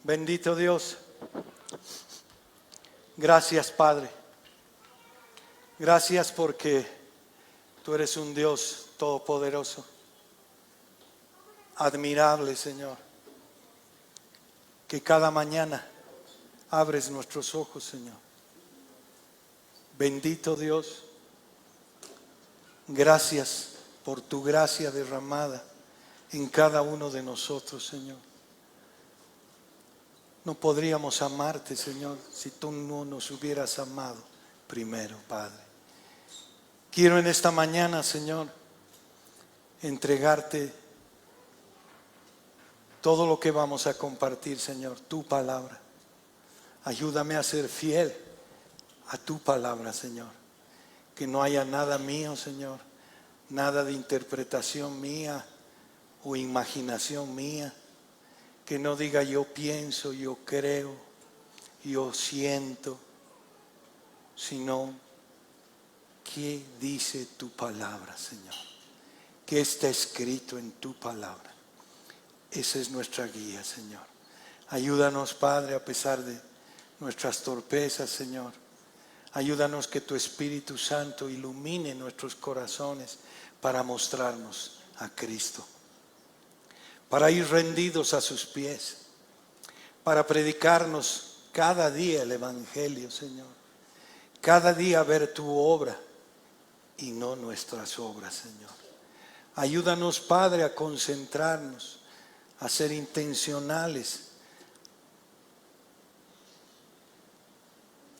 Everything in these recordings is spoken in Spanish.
Bendito Dios. Gracias, Padre. Gracias porque tú eres un Dios todopoderoso. Admirable, Señor. Que cada mañana abres nuestros ojos, Señor. Bendito Dios. Gracias por tu gracia derramada en cada uno de nosotros, Señor. No podríamos amarte, Señor, si tú no nos hubieras amado primero, Padre. Quiero en esta mañana, Señor, entregarte todo lo que vamos a compartir, Señor, tu palabra. Ayúdame a ser fiel a tu palabra, Señor. Que no haya nada mío, Señor, nada de interpretación mía o imaginación mía. Que no diga yo pienso, yo creo, yo siento, sino ¿qué dice tu palabra, Señor? ¿Qué está escrito en tu palabra? Esa es nuestra guía, Señor. Ayúdanos, Padre, a pesar de nuestras torpezas, Señor. Ayúdanos que tu Espíritu Santo ilumine nuestros corazones para mostrarnos a Cristo. Para ir rendidos a sus pies, para predicarnos cada día el Evangelio, Señor. Cada día ver tu obra y no nuestras obras, Señor. Ayúdanos, Padre, a concentrarnos, a ser intencionales,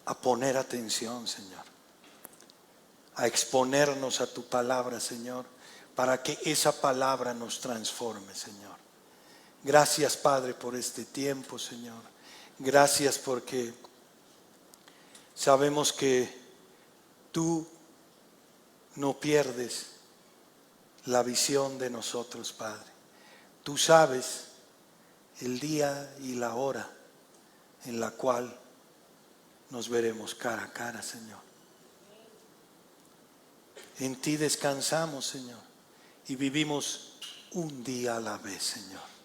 a poner atención, Señor. A exponernos a tu palabra, Señor, para que esa palabra nos transforme, Señor. Gracias, Padre, por este tiempo, Señor. Gracias porque sabemos que tú no pierdes la visión de nosotros, Padre. Tú sabes el día y la hora en la cual nos veremos cara a cara, Señor. En ti descansamos, Señor, y vivimos un día a la vez, Señor.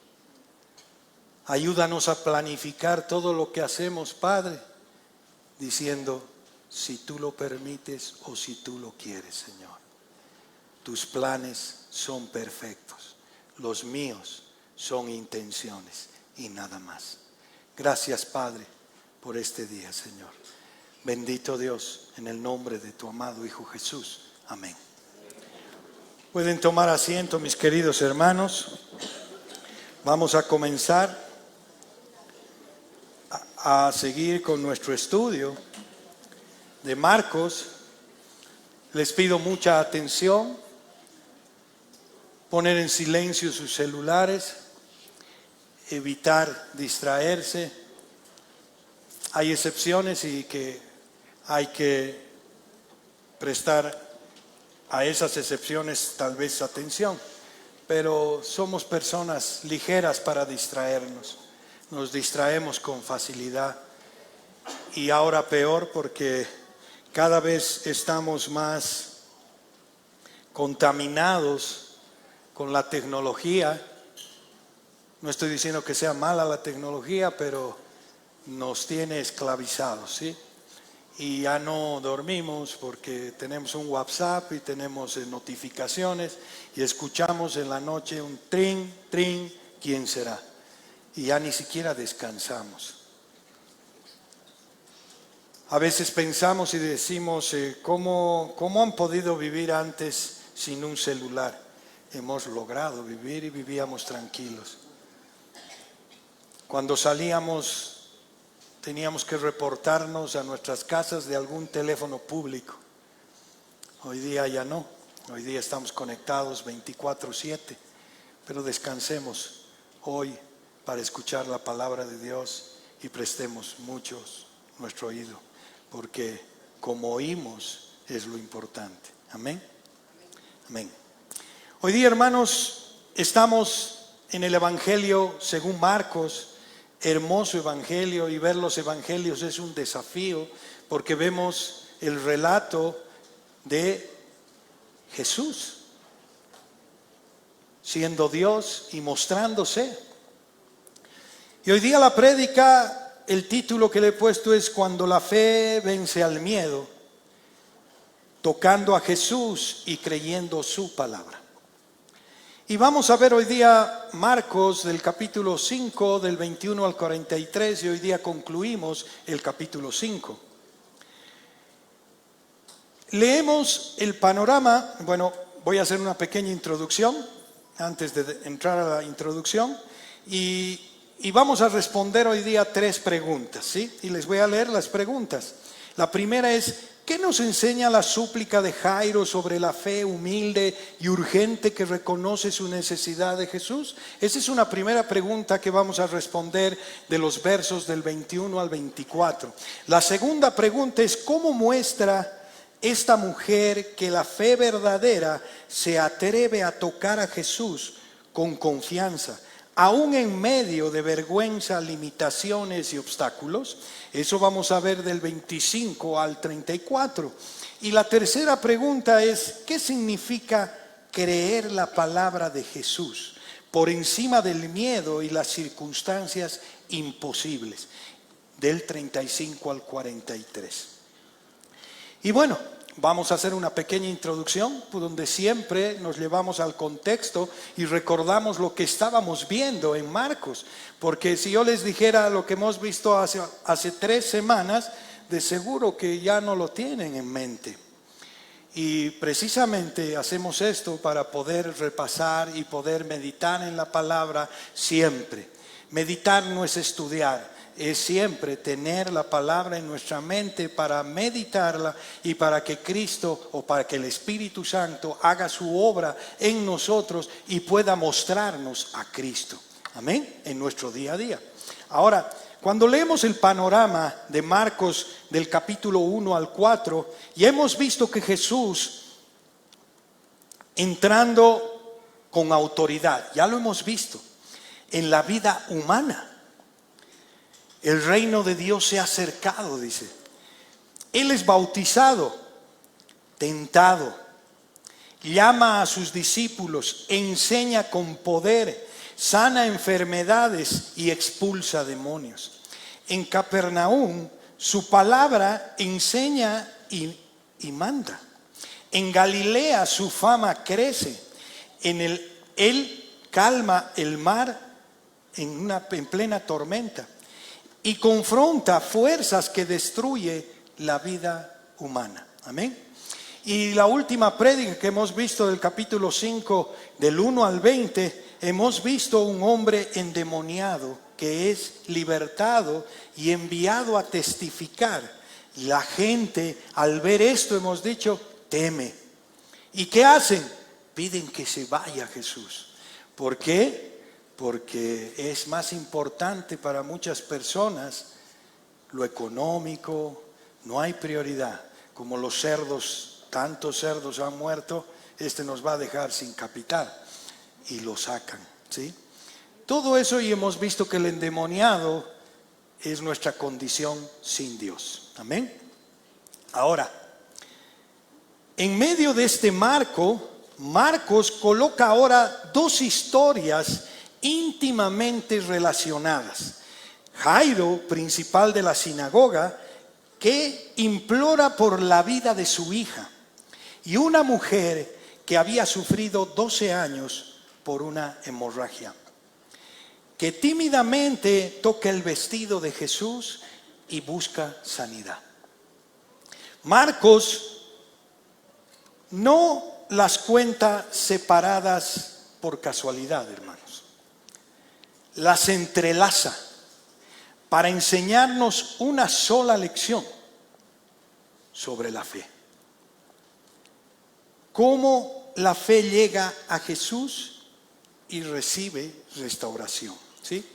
Ayúdanos a planificar todo lo que hacemos, Padre, diciendo, si tú lo permites o si tú lo quieres, Señor. Tus planes son perfectos, los míos son intenciones y nada más. Gracias, Padre, por este día, Señor. Bendito Dios, en el nombre de tu amado Hijo Jesús. Amén. Pueden tomar asiento, mis queridos hermanos. Vamos a comenzar a seguir con nuestro estudio de Marcos. Les pido mucha atención, poner en silencio sus celulares, evitar distraerse. Hay excepciones y que hay que prestar a esas excepciones tal vez atención, pero somos personas ligeras para distraernos. Nos distraemos con facilidad y ahora peor porque cada vez estamos más contaminados con la tecnología. No estoy diciendo que sea mala la tecnología, pero nos tiene esclavizados, ¿sí? Y ya no dormimos porque tenemos un WhatsApp y tenemos notificaciones y escuchamos en la noche un trin, trin, ¿quién será? Y ya ni siquiera descansamos. A veces pensamos y decimos, ¿cómo han podido vivir antes sin un celular? Hemos logrado vivir y vivíamos tranquilos. Cuando salíamos teníamos que reportarnos a nuestras casas de algún teléfono público. Hoy día ya no. Hoy día estamos conectados 24/7. Pero descansemos hoy para escuchar la palabra de Dios y prestemos muchos nuestro oído, porque como oímos es lo importante. Amén. Amén. Hoy día, hermanos, estamos en el Evangelio según Marcos. Hermoso evangelio, y ver los evangelios es un desafío porque vemos el relato de Jesús siendo Dios y mostrándose. Y hoy día la prédica, el título que le he puesto es Cuando la fe vence al miedo, tocando a Jesús y creyendo su palabra. Y vamos a ver hoy día Marcos del capítulo 5, del 21 al 43, y hoy día concluimos el capítulo 5. Leemos el panorama. Bueno, voy a hacer una pequeña introducción antes de entrar a la introducción y vamos a responder hoy día 3 preguntas, ¿sí? Y les voy a leer las preguntas. La primera es: ¿qué nos enseña la súplica de Jairo sobre la fe humilde y urgente que reconoce su necesidad de Jesús? Esa es una primera pregunta que vamos a responder de los versos del 21 al 24. La segunda pregunta es: ¿cómo muestra esta mujer que la fe verdadera se atreve a tocar a Jesús con confianza, aún en medio de vergüenza, limitaciones y obstáculos? Eso vamos a ver del 25 al 34. Y la tercera pregunta es: ¿qué significa creer la palabra de Jesús por encima del miedo y las circunstancias imposibles? Del 35 al 43. Y bueno, vamos a hacer una pequeña introducción donde siempre nos llevamos al contexto y recordamos lo que estábamos viendo en Marcos. Porque si yo les dijera lo que hemos visto hace 3 semanas, de seguro que ya no lo tienen en mente. Y precisamente hacemos esto para poder repasar y poder meditar en la palabra siempre. Meditar no es estudiar, es siempre tener la palabra en nuestra mente para meditarla y para que Cristo o para que el Espíritu Santo haga su obra en nosotros y pueda mostrarnos a Cristo. Amén, en nuestro día a día. Ahora, cuando leemos el panorama de Marcos del capítulo 1 al 4, y hemos visto que Jesús entrando con autoridad, ya lo hemos visto, en la vida humana. El reino de Dios se ha acercado, dice. Él es bautizado, tentado, llama a sus discípulos, enseña con poder, sana enfermedades y expulsa demonios. En Capernaum su palabra enseña y manda. En Galilea su fama crece. Él calma el mar en plena tormenta y confronta fuerzas que destruyen la vida humana. Amén. Y la última prédica que hemos visto del capítulo 5, del 1 al 20, hemos visto un hombre endemoniado que es libertado y enviado a testificar. La gente, al ver esto, hemos dicho, teme. ¿Y qué hacen? Piden que se vaya Jesús. ¿Por qué? Porque es más importante para muchas personas lo económico, no hay prioridad. Como los cerdos, tantos cerdos han muerto, nos va a dejar sin capital y lo sacan, ¿sí? Todo eso, y hemos visto que el endemoniado es nuestra condición sin Dios. Amén. Ahora, en medio de este marco, Marcos coloca ahora 2 historias íntimamente relacionadas. Jairo, principal de la sinagoga, que implora por la vida de su hija, y una mujer que había sufrido 12 años por una hemorragia, que tímidamente toca el vestido de Jesús y busca sanidad. Marcos no las cuenta separadas por casualidad, hermanos. Las entrelaza para enseñarnos una sola lección sobre la fe. Cómo la fe llega a Jesús y recibe restauración, ¿sí?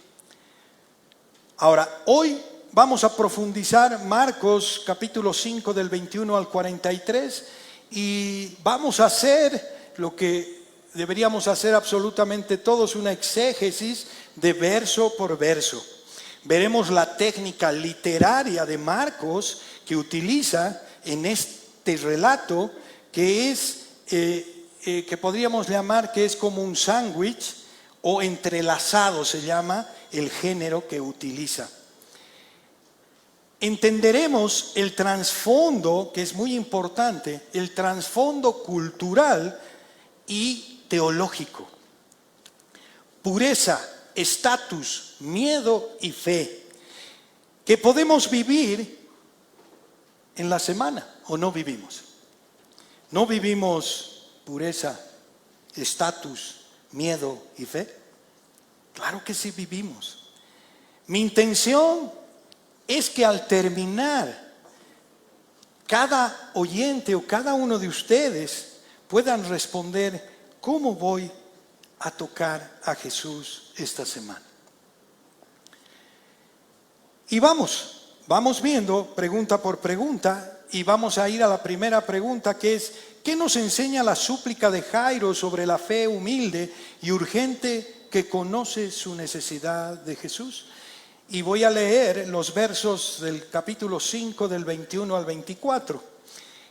Ahora, hoy vamos a profundizar Marcos capítulo 5 del 21 al 43 y vamos a hacer lo que deberíamos hacer absolutamente todos, una exégesis de verso por verso. Veremos la técnica literaria de Marcos que utiliza en este relato, que es que podríamos llamar que es como un sándwich o entrelazado, se llama el género que utiliza. Entenderemos el trasfondo, que es muy importante, el trasfondo cultural y teológico. Pureza, estatus, miedo y fe, que podemos vivir en la semana o no vivimos. ¿No vivimos pureza, estatus, miedo y fe? Claro que sí vivimos. Mi intención es que al terminar, cada oyente o cada uno de ustedes puedan responder: ¿cómo voy a tocar a Jesús esta semana? Y vamos viendo pregunta por pregunta, y vamos a ir a la primera pregunta, que es: ¿qué nos enseña la súplica de Jairo sobre la fe humilde y urgente que conoce su necesidad de Jesús? Y voy a leer los versos del capítulo 5, del 21 al 24.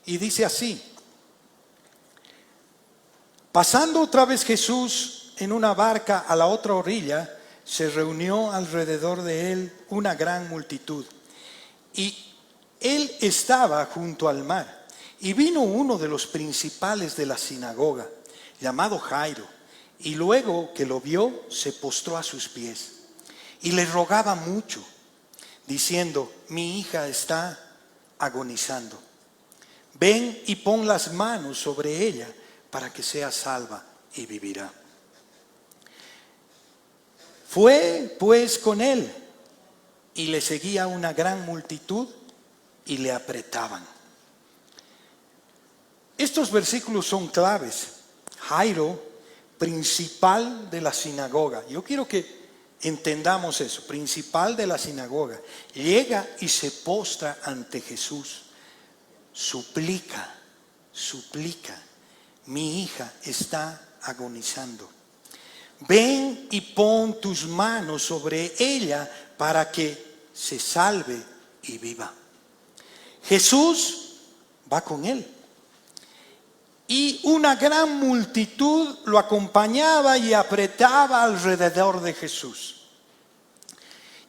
Y dice así: pasando otra vez Jesús en una barca a la otra orilla, se reunió alrededor de él una gran multitud. Y él estaba junto al mar. Y vino uno de los principales de la sinagoga, llamado Jairo, y luego que lo vio, se postró a sus pies. Y le rogaba mucho, diciendo: mi hija está agonizando. Ven y pon las manos sobre ella para que sea salva y vivirá. Fue pues con él, y le seguía una gran multitud y le apretaban. Estos versículos son claves. Jairo, principal de la sinagoga. Yo quiero que entendamos eso. Principal de la sinagoga. Llega y se postra ante Jesús. Suplica. Mi hija está agonizando. Ven y pon tus manos sobre ella para que se salve y viva. Jesús va con él. Y una gran multitud lo acompañaba y apretaba alrededor de Jesús.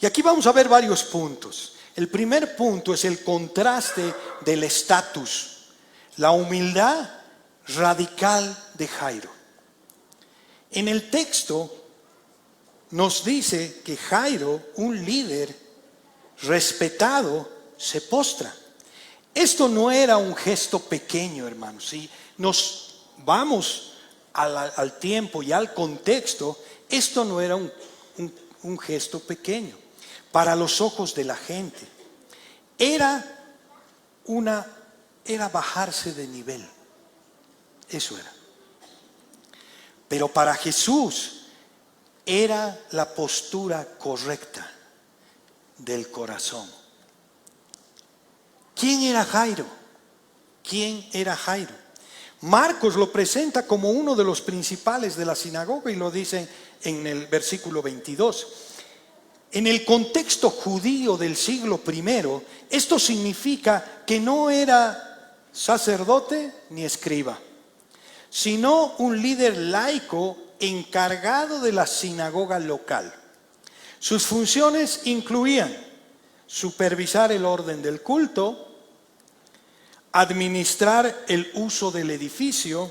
Y aquí vamos a ver varios puntos. El primer punto es el contraste del estatus, la humildad radical de Jairo. En el texto nos dice que Jairo, un líder respetado, se postra. Esto no era un gesto pequeño, hermanos. Si nos vamos al tiempo y al contexto, esto no era un gesto pequeño para los ojos de la gente. Era bajarse de nivel. Eso era. Pero para Jesús era la postura correcta del corazón. ¿Quién era Jairo? ¿Quién era Jairo? Marcos lo presenta como uno de los principales de la sinagoga y lo dice en el versículo 22. En el contexto judío del siglo I, esto significa que no era sacerdote ni escriba, sino un líder laico encargado de la sinagoga local. Sus funciones incluían supervisar el orden del culto, administrar el uso del edificio,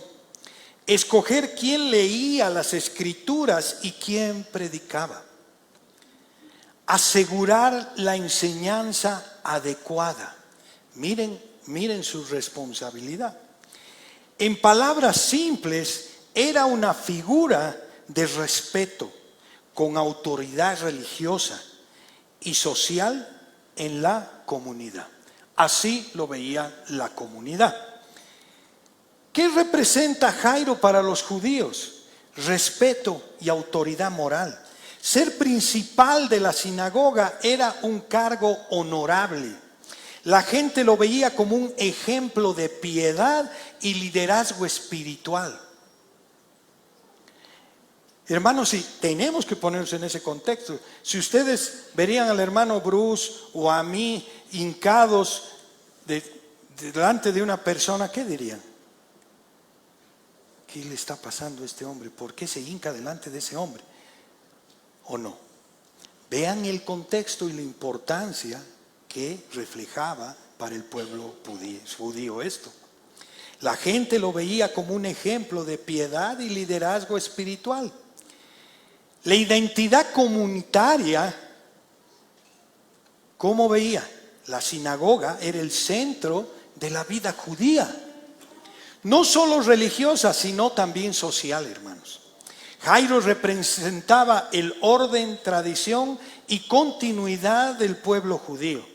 escoger quién leía las escrituras y quién predicaba, asegurar la enseñanza adecuada. Miren su responsabilidad. En palabras simples, era una figura de respeto, con autoridad religiosa y social en la comunidad. Así lo veía la comunidad. ¿Qué representa Jairo para los judíos? Respeto y autoridad moral. Ser principal de la sinagoga era un cargo honorable. La gente lo veía como un ejemplo de piedad y liderazgo espiritual. Hermanos, si tenemos que ponernos en ese contexto. Si ustedes verían al hermano Bruce o a mí hincados delante de una persona, ¿qué dirían? ¿Qué le está pasando a este hombre? ¿Por qué se hinca delante de ese hombre? ¿O no? Vean el contexto y la importancia que reflejaba para el pueblo judío esto. La gente lo veía como un ejemplo de piedad y liderazgo espiritual. La identidad comunitaria, ¿cómo veía? La sinagoga era el centro de la vida judía. No solo religiosa, sino también social, hermanos. Jairo representaba el orden, tradición y continuidad del pueblo judío.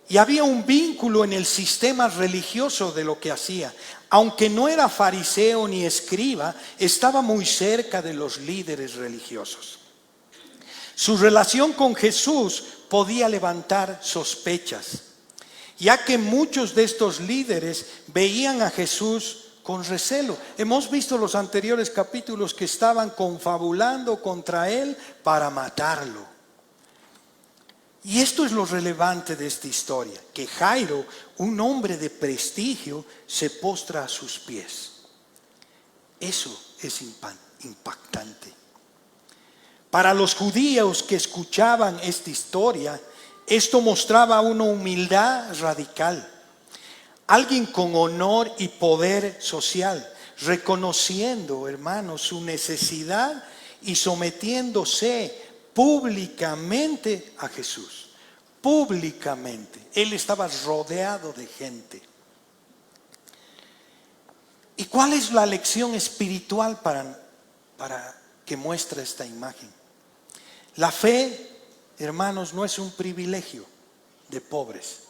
Y había un vínculo en el sistema religioso de lo que hacía. Aunque no era fariseo ni escriba, estaba muy cerca de los líderes religiosos. Su relación con Jesús podía levantar sospechas, ya que muchos de estos líderes veían a Jesús con recelo. Hemos visto los anteriores capítulos que estaban confabulando contra él para matarlo. Y esto es lo relevante de esta historia, que Jairo, un hombre de prestigio, se postra a sus pies. Eso es impactante. Para los judíos que escuchaban esta historia, esto mostraba una humildad radical. Alguien con honor y poder social, reconociendo, hermanos, su necesidad y sometiéndose públicamente a Jesús. Públicamente. Él estaba rodeado de gente. ¿Y cuál es la lección espiritual para que muestra esta imagen? La fe, hermanos, no es un privilegio de pobres,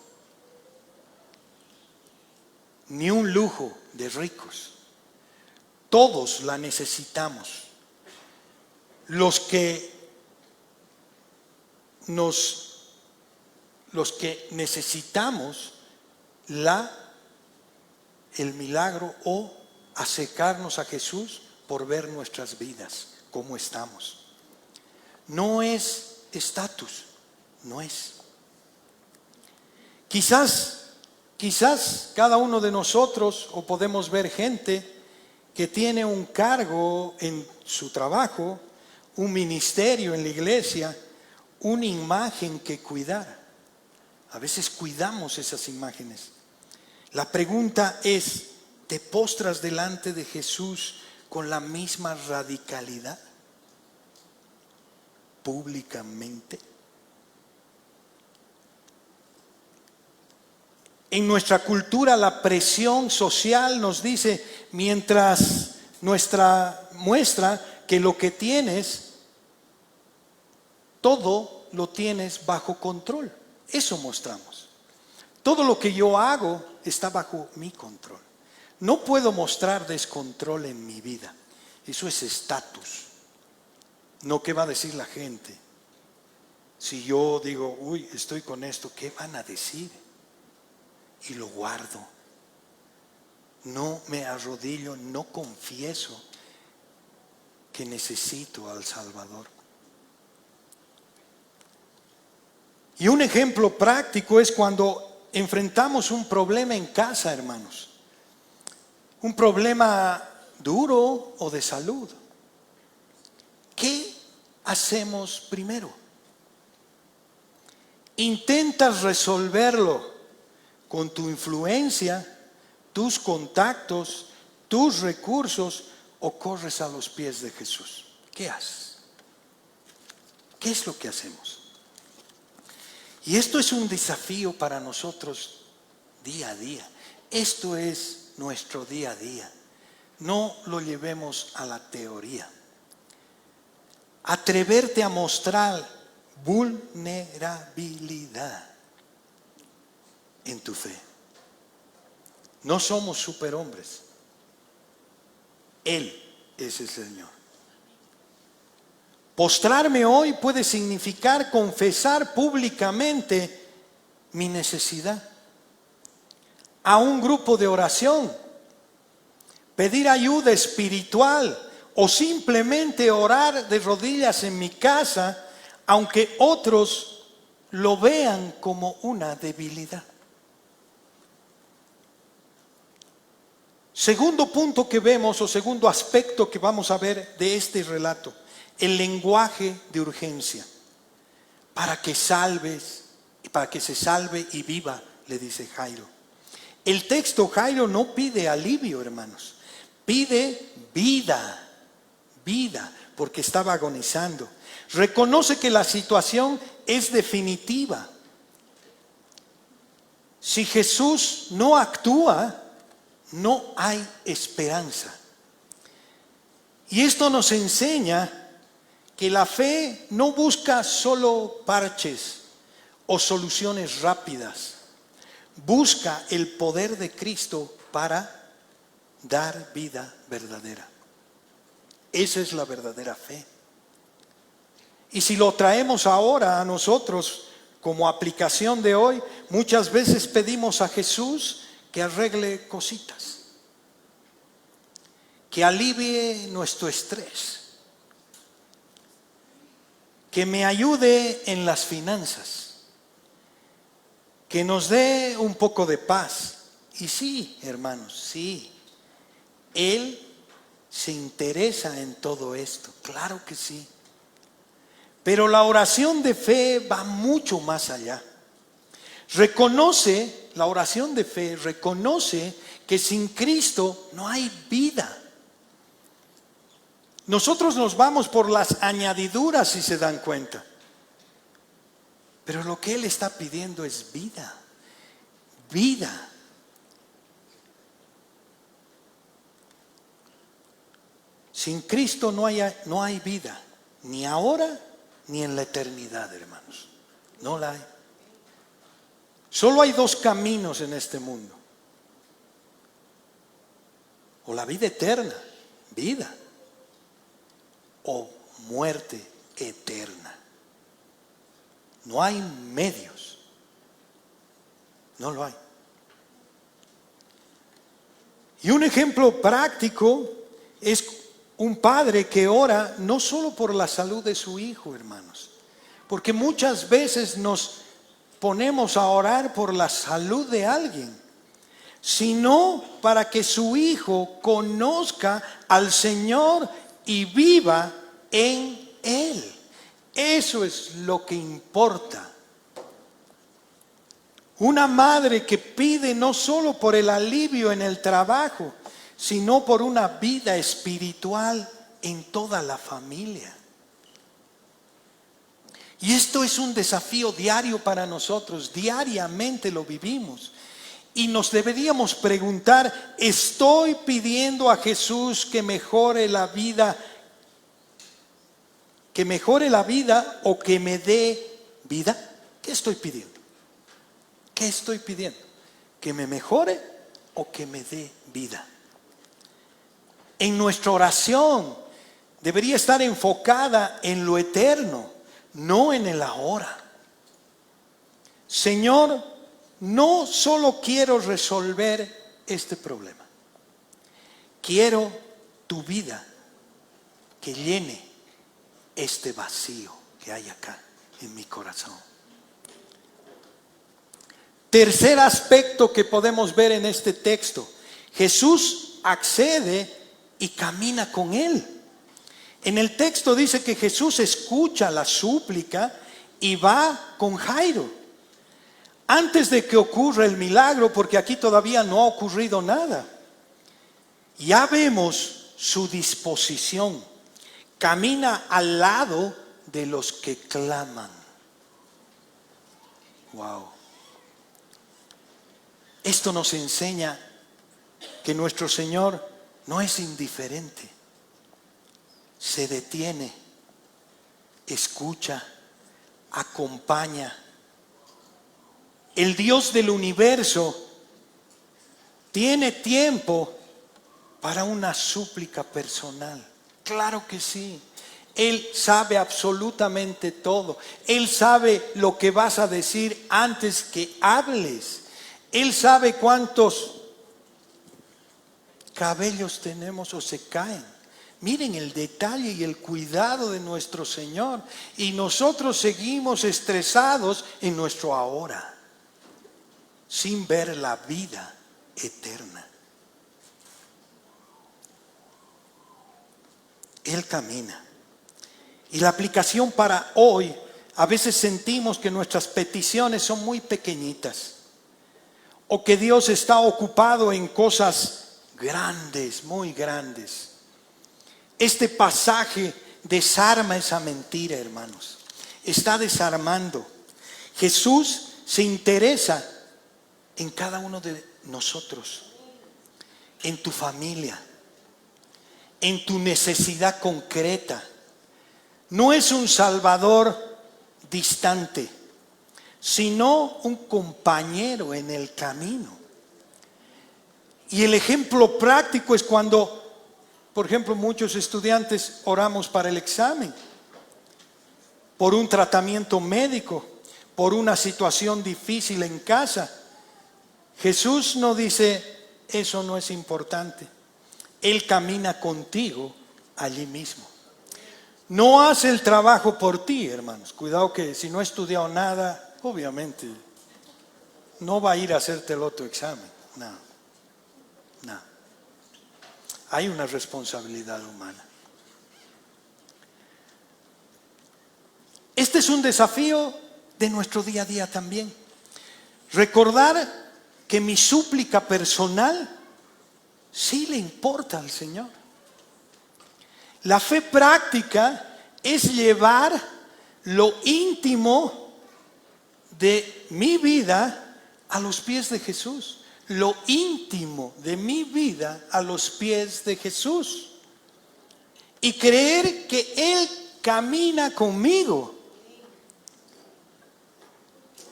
ni un lujo de ricos. Todos la necesitamos. Los que necesitamos el milagro o acercarnos a Jesús por ver nuestras vidas, cómo estamos. No es estatus, no es. Quizás cada uno de nosotros, o podemos ver gente que tiene un cargo en su trabajo, un ministerio en la iglesia, una imagen que cuidar. A veces cuidamos esas imágenes. La pregunta es, ¿te postras delante de Jesús con la misma radicalidad? Públicamente. En nuestra cultura la presión social nos dice, mientras muestra que lo que tienes, todo lo tienes bajo control. Eso mostramos. Todo lo que yo hago está bajo mi control. No puedo mostrar descontrol en mi vida. Eso es estatus. No, ¿qué va a decir la gente? Si yo digo, uy, estoy con esto, ¿qué van a decir? Y lo guardo. No me arrodillo, no confieso que necesito al Salvador. Y un ejemplo práctico es cuando enfrentamos un problema en casa, hermanos. Un problema duro o de salud. ¿Qué hacemos primero? ¿Intentas resolverlo con tu influencia, tus contactos, tus recursos, o corres a los pies de Jesús? ¿Qué haces? ¿Qué es lo que hacemos? Y esto es un desafío para nosotros día a día. Esto es nuestro día a día. No lo llevemos a la teoría. Atreverte a mostrar vulnerabilidad en tu fe. No somos superhombres. Él es el Señor. Postrarme hoy puede significar confesar públicamente mi necesidad a un grupo de oración, pedir ayuda espiritual o simplemente orar de rodillas en mi casa, aunque otros lo vean como una debilidad. Segundo punto que vemos, o segundo aspecto que vamos a ver de este relato, el lenguaje de urgencia. para que se salve y viva, le dice Jairo. El texto, Jairo no pide alivio, hermanos, pide vida, porque estaba agonizando. Reconoce que la situación es definitiva. Si Jesús no actúa, no hay esperanza. Y esto nos enseña que la fe no busca solo parches o soluciones rápidas. Busca el poder de Cristo para dar vida verdadera. Esa es la verdadera fe. Y si lo traemos ahora a nosotros como aplicación de hoy, muchas veces pedimos a Jesús que arregle cositas, que alivie nuestro estrés, que me ayude en las finanzas, que nos dé un poco de paz. Y sí, hermanos, sí, Él se interesa en todo esto, claro que sí. Pero la oración de fe va mucho más allá. La oración de fe reconoce que sin Cristo no hay vida. Nosotros nos vamos por las añadiduras, si se dan cuenta. Pero lo que Él está pidiendo es vida. Vida. Sin Cristo no hay vida, ni ahora ni en la eternidad, hermanos. No la hay. Solo hay dos caminos en este mundo. O la vida eterna, vida, o muerte eterna. No hay medios. No lo hay. Y un ejemplo práctico es un padre que ora no solo por la salud de su hijo, hermanos, porque muchas veces nos ponemos a orar por la salud de alguien, sino para que su hijo conozca al Señor y viva en Él. Eso es lo que importa. Una madre que pide no solo por el alivio en el trabajo, sino por una vida espiritual en toda la familia. Y esto es un desafío diario para nosotros, diariamente lo vivimos. Y nos deberíamos preguntar, ¿estoy pidiendo a Jesús que mejore la vida? ¿Que mejore la vida o que me dé vida? ¿Qué estoy pidiendo? ¿Qué estoy pidiendo? ¿Que me mejore o que me dé vida? En nuestra oración debería estar enfocada en lo eterno, no en el ahora. Señor, no solo quiero resolver este problema, quiero tu vida que llene este vacío que hay acá en mi corazón. Tercer aspecto que podemos ver en este texto: Jesús accede y camina con él. En el texto dice que Jesús escucha la súplica y va con Jairo. Antes de que ocurra el milagro, porque aquí todavía no ha ocurrido nada, ya vemos su disposición. Camina al lado de los que claman. Wow. Esto nos enseña que nuestro Señor no es indiferente. Se detiene, escucha, acompaña. El Dios del universo tiene tiempo para una súplica personal. Claro que sí. Él sabe absolutamente todo. Él sabe lo que vas a decir antes que hables. Él sabe cuántos cabellos tenemos o se caen. Miren el detalle y el cuidado de nuestro Señor. Y nosotros seguimos estresados en nuestro ahora, sin ver la vida eterna. Él camina. Y la aplicación para hoy, A veces sentimos que nuestras peticiones son muy pequeñitas o que Dios está ocupado en cosas grandes, muy grandes. Este pasaje desarma esa mentira, hermanos. Está desarmando. Jesús se interesa en cada uno de nosotros, en tu familia, en tu necesidad concreta. No es un Salvador distante, sino un compañero en el camino. Y el ejemplo práctico es cuando, por ejemplo, muchos estudiantes oramos para el examen, por un tratamiento médico, por una situación difícil en casa. Jesús no dice, eso no es importante. Él camina contigo allí mismo. No hace el trabajo por ti, hermanos. Cuidado que si no ha estudiado nada, obviamente no va a ir a hacerte el otro examen. No. Hay una responsabilidad humana. Este es un desafío de nuestro día a día también. Recordar que mi súplica personal sí le importa al Señor. La fe práctica es llevar lo íntimo de mi vida a los pies de Jesús. Lo íntimo de mi vida a los pies de Jesús. Y creer que Él camina conmigo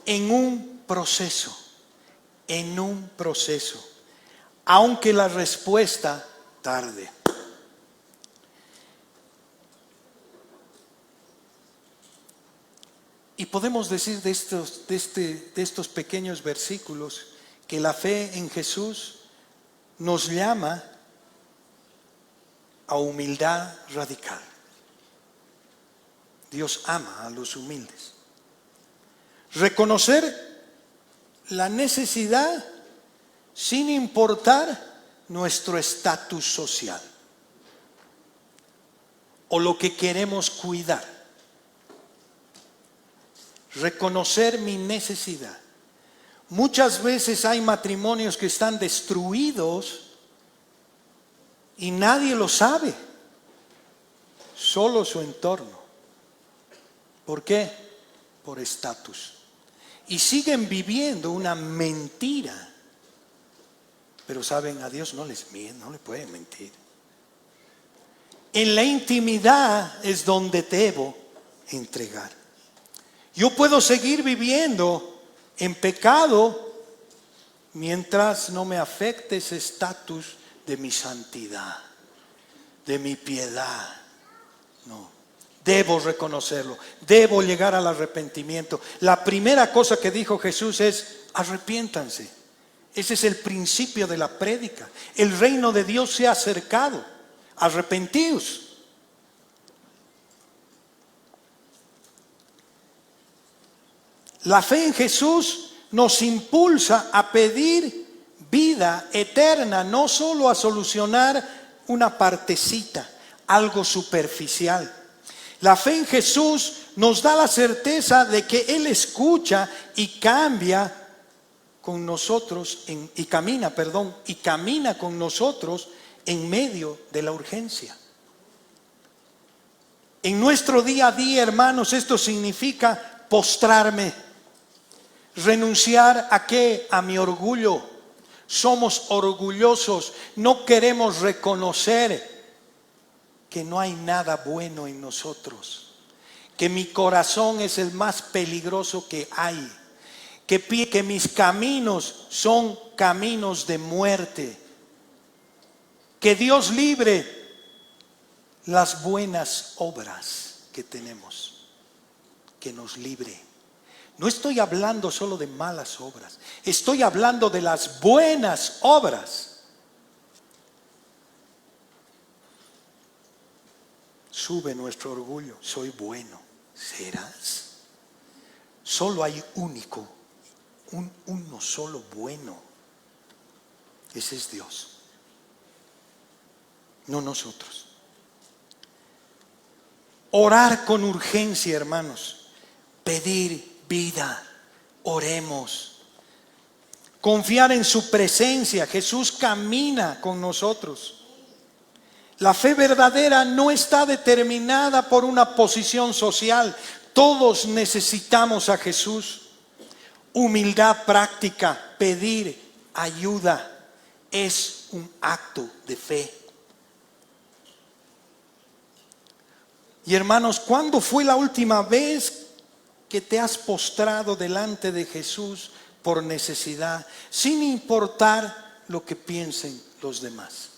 en un proceso. Aunque la respuesta tarde. Y podemos decir de estos pequeños versículos que la fe en Jesús nos llama a humildad radical. Dios ama a los humildes. Reconocer la necesidad sin importar nuestro estatus social o lo que queremos cuidar. Reconocer mi necesidad. Muchas veces hay matrimonios que están destruidos y nadie lo sabe, solo su entorno. ¿Por qué? Por estatus. Y siguen viviendo una mentira. Pero saben, a Dios no les miente, no le pueden mentir. En la intimidad es donde debo entregar. Yo puedo seguir viviendo en pecado mientras no me afecte ese estatus de mi santidad, de mi piedad. No, debo reconocerlo, debo llegar al arrepentimiento. La primera cosa que dijo Jesús es: arrepiéntanse. Ese es el principio de la prédica. El reino de Dios se ha acercado. Arrepentíos. La fe en Jesús nos impulsa a pedir vida eterna, no solo a solucionar una partecita, algo superficial. La fe en Jesús nos da la certeza de que Él escucha y cambia con nosotros y camina con nosotros en medio de la urgencia. En nuestro día a día, hermanos, esto significa postrarme, renunciar ¿a qué? A mi orgullo. Somos orgullosos, no queremos reconocer que no hay nada bueno en nosotros, que mi corazón es el más peligroso que hay, que mis caminos son caminos de muerte, que Dios libre las buenas obras que tenemos, que nos libre. No estoy hablando solo de malas obras, estoy hablando de las buenas obras. Sube nuestro orgullo, soy bueno. ¿Serás? Solo hay uno solo bueno. Ese es Dios, no nosotros. Orar con urgencia, hermanos. pedir vida. Oremos. Confiar en su presencia. Jesús camina con nosotros. La fe verdadera no está determinada por una posición social. Todos necesitamos a Jesús. Humildad práctica, pedir ayuda, es un acto de fe. Y hermanos, ¿cuándo fue la última vez que te has postrado delante de Jesús por necesidad, sin importar lo que piensen los demás?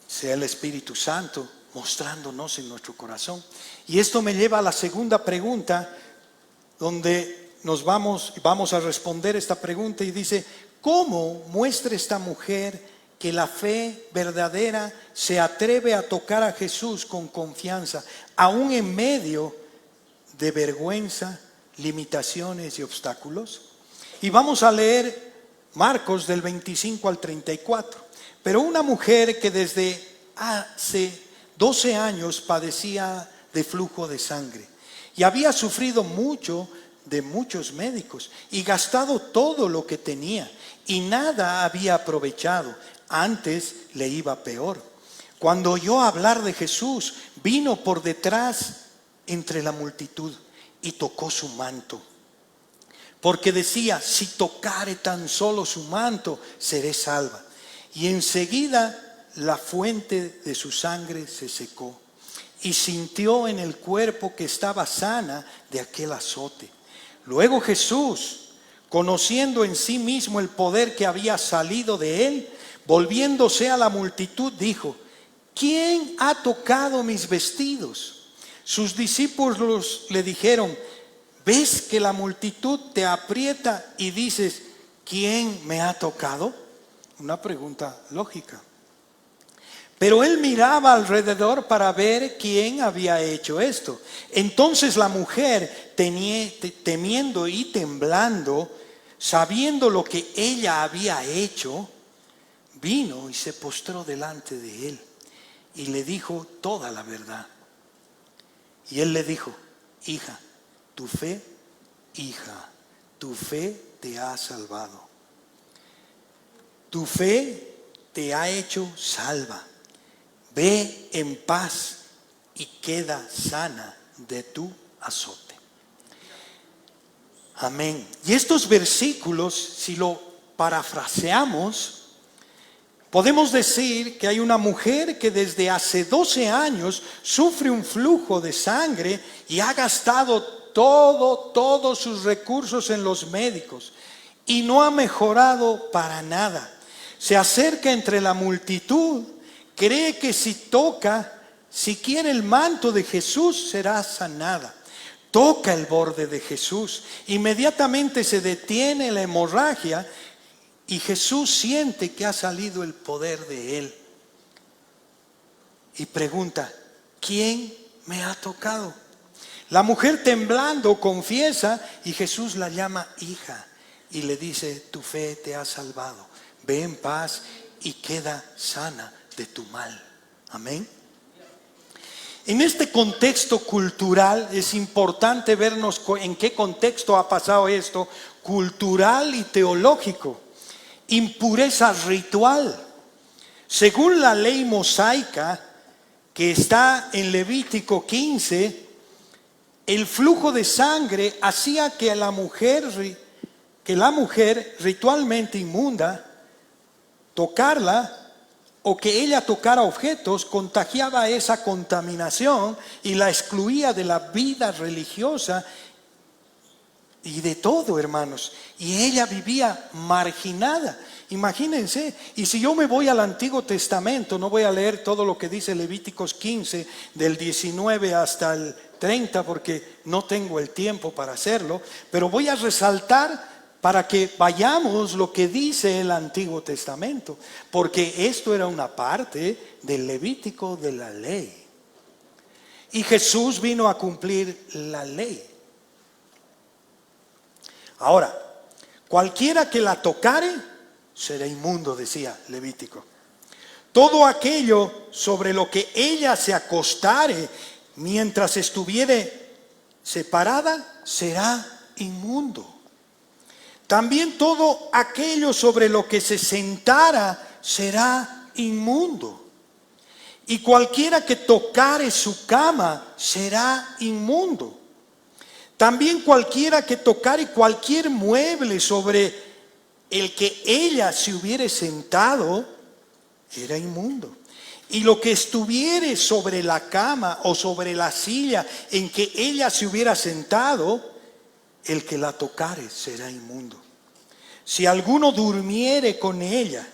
Sea el Espíritu Santo mostrándonos en nuestro corazón. Y esto me lleva a la segunda pregunta, donde vamos a responder esta pregunta, y dice: ¿cómo muestra esta mujer que la fe verdadera se atreve a tocar a Jesús con confianza, aún en medio de vergüenza, limitaciones y obstáculos? Y vamos a leer Marcos del 25 al 34. Pero una mujer que desde hace 12 años padecía de flujo de sangre y había sufrido mucho de muchos médicos y gastado todo lo que tenía y nada había aprovechado, antes le iba peor. Cuando oyó hablar de Jesús, vino por detrás entre la multitud y tocó su manto, porque decía: si tocare tan solo su manto, seré salva. Y enseguida la fuente de su sangre se secó y sintió en el cuerpo que estaba sana de aquel azote. Luego Jesús, conociendo en sí mismo el poder que había salido de él, volviéndose a la multitud, dijo: ¿quién ha tocado mis vestidos? Sus discípulos le dijeron: ¿ves que la multitud te aprieta y dices: ¿quién me ha tocado? Una pregunta lógica. Pero él miraba alrededor para ver quién había hecho esto. Entonces la mujer, temiendo y temblando, sabiendo lo que ella había hecho, vino y se postró delante de él y le dijo toda la verdad. Y él le dijo: hija, tu fe te ha salvado. Tu fe te ha hecho salva. Ve en paz y queda sana de tu azote. Amén. Y estos versículos, si lo parafraseamos, podemos decir que hay una mujer que desde hace 12 años sufre un flujo de sangre y ha gastado todos sus recursos en los médicos y no ha mejorado para nada. Se acerca entre la multitud, cree que si toca, si quiere el manto de Jesús, será sanada. Toca el borde de Jesús, inmediatamente se detiene la hemorragia y Jesús siente que ha salido el poder de él. Y pregunta: ¿quién me ha tocado? La mujer temblando confiesa y Jesús la llama hija y le dice: tu fe te ha salvado. Ve en paz y queda sana de tu mal. Amén. En este contexto cultural es importante vernos en qué contexto ha pasado esto, cultural y teológico. Impureza ritual. Según la ley mosaica que está en Levítico 15, el flujo de sangre hacía que la mujer ritualmente inmunda, tocarla o que ella tocara objetos, contagiaba esa contaminación y la excluía de la vida religiosa y de todo, hermanos. Y ella vivía marginada. Imagínense, y si yo me voy al Antiguo Testamento, no voy a leer todo lo que dice Levíticos 15, del 19 hasta el 30, porque no tengo el tiempo para hacerlo, pero voy a resaltar para que vayamos lo que dice el Antiguo Testamento, porque esto era una parte del Levítico de la ley. Y Jesús vino a cumplir la ley. Ahora, cualquiera que la tocare será inmundo, decía Levítico. Todo aquello sobre lo que ella se acostare mientras estuviere separada, será inmundo. También todo aquello sobre lo que se sentara será inmundo. Y cualquiera que tocare su cama será inmundo. También cualquiera que tocare cualquier mueble sobre el que ella se hubiere sentado, era inmundo. Y lo que estuviere sobre la cama o sobre la silla en que ella se hubiera sentado, el que la tocare será inmundo. Si alguno durmiere con ella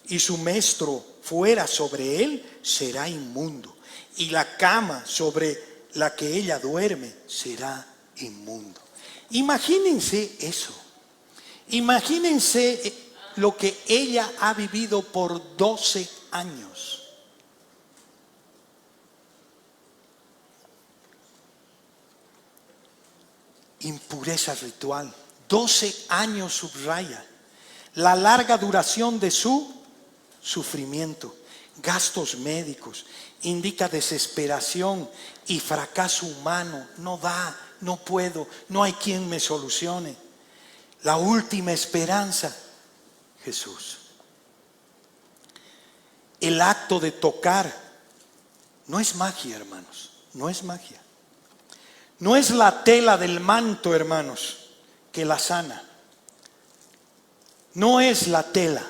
y su menstruo fuera sobre él, será inmundo. Y la cama sobre la que ella duerme será inmundo. Imagínense eso. Imagínense lo que ella ha vivido por 12 años. Impureza ritual. 12 años subraya. La larga duración de su sufrimiento. Gastos médicos. Indica desesperación y fracaso humano. No da, no puedo, no hay quien me solucione. La última esperanza, Jesús. El acto de tocar no es magia, hermanos. No es magia. No es la tela del manto, hermanos, que la sana. No es la tela.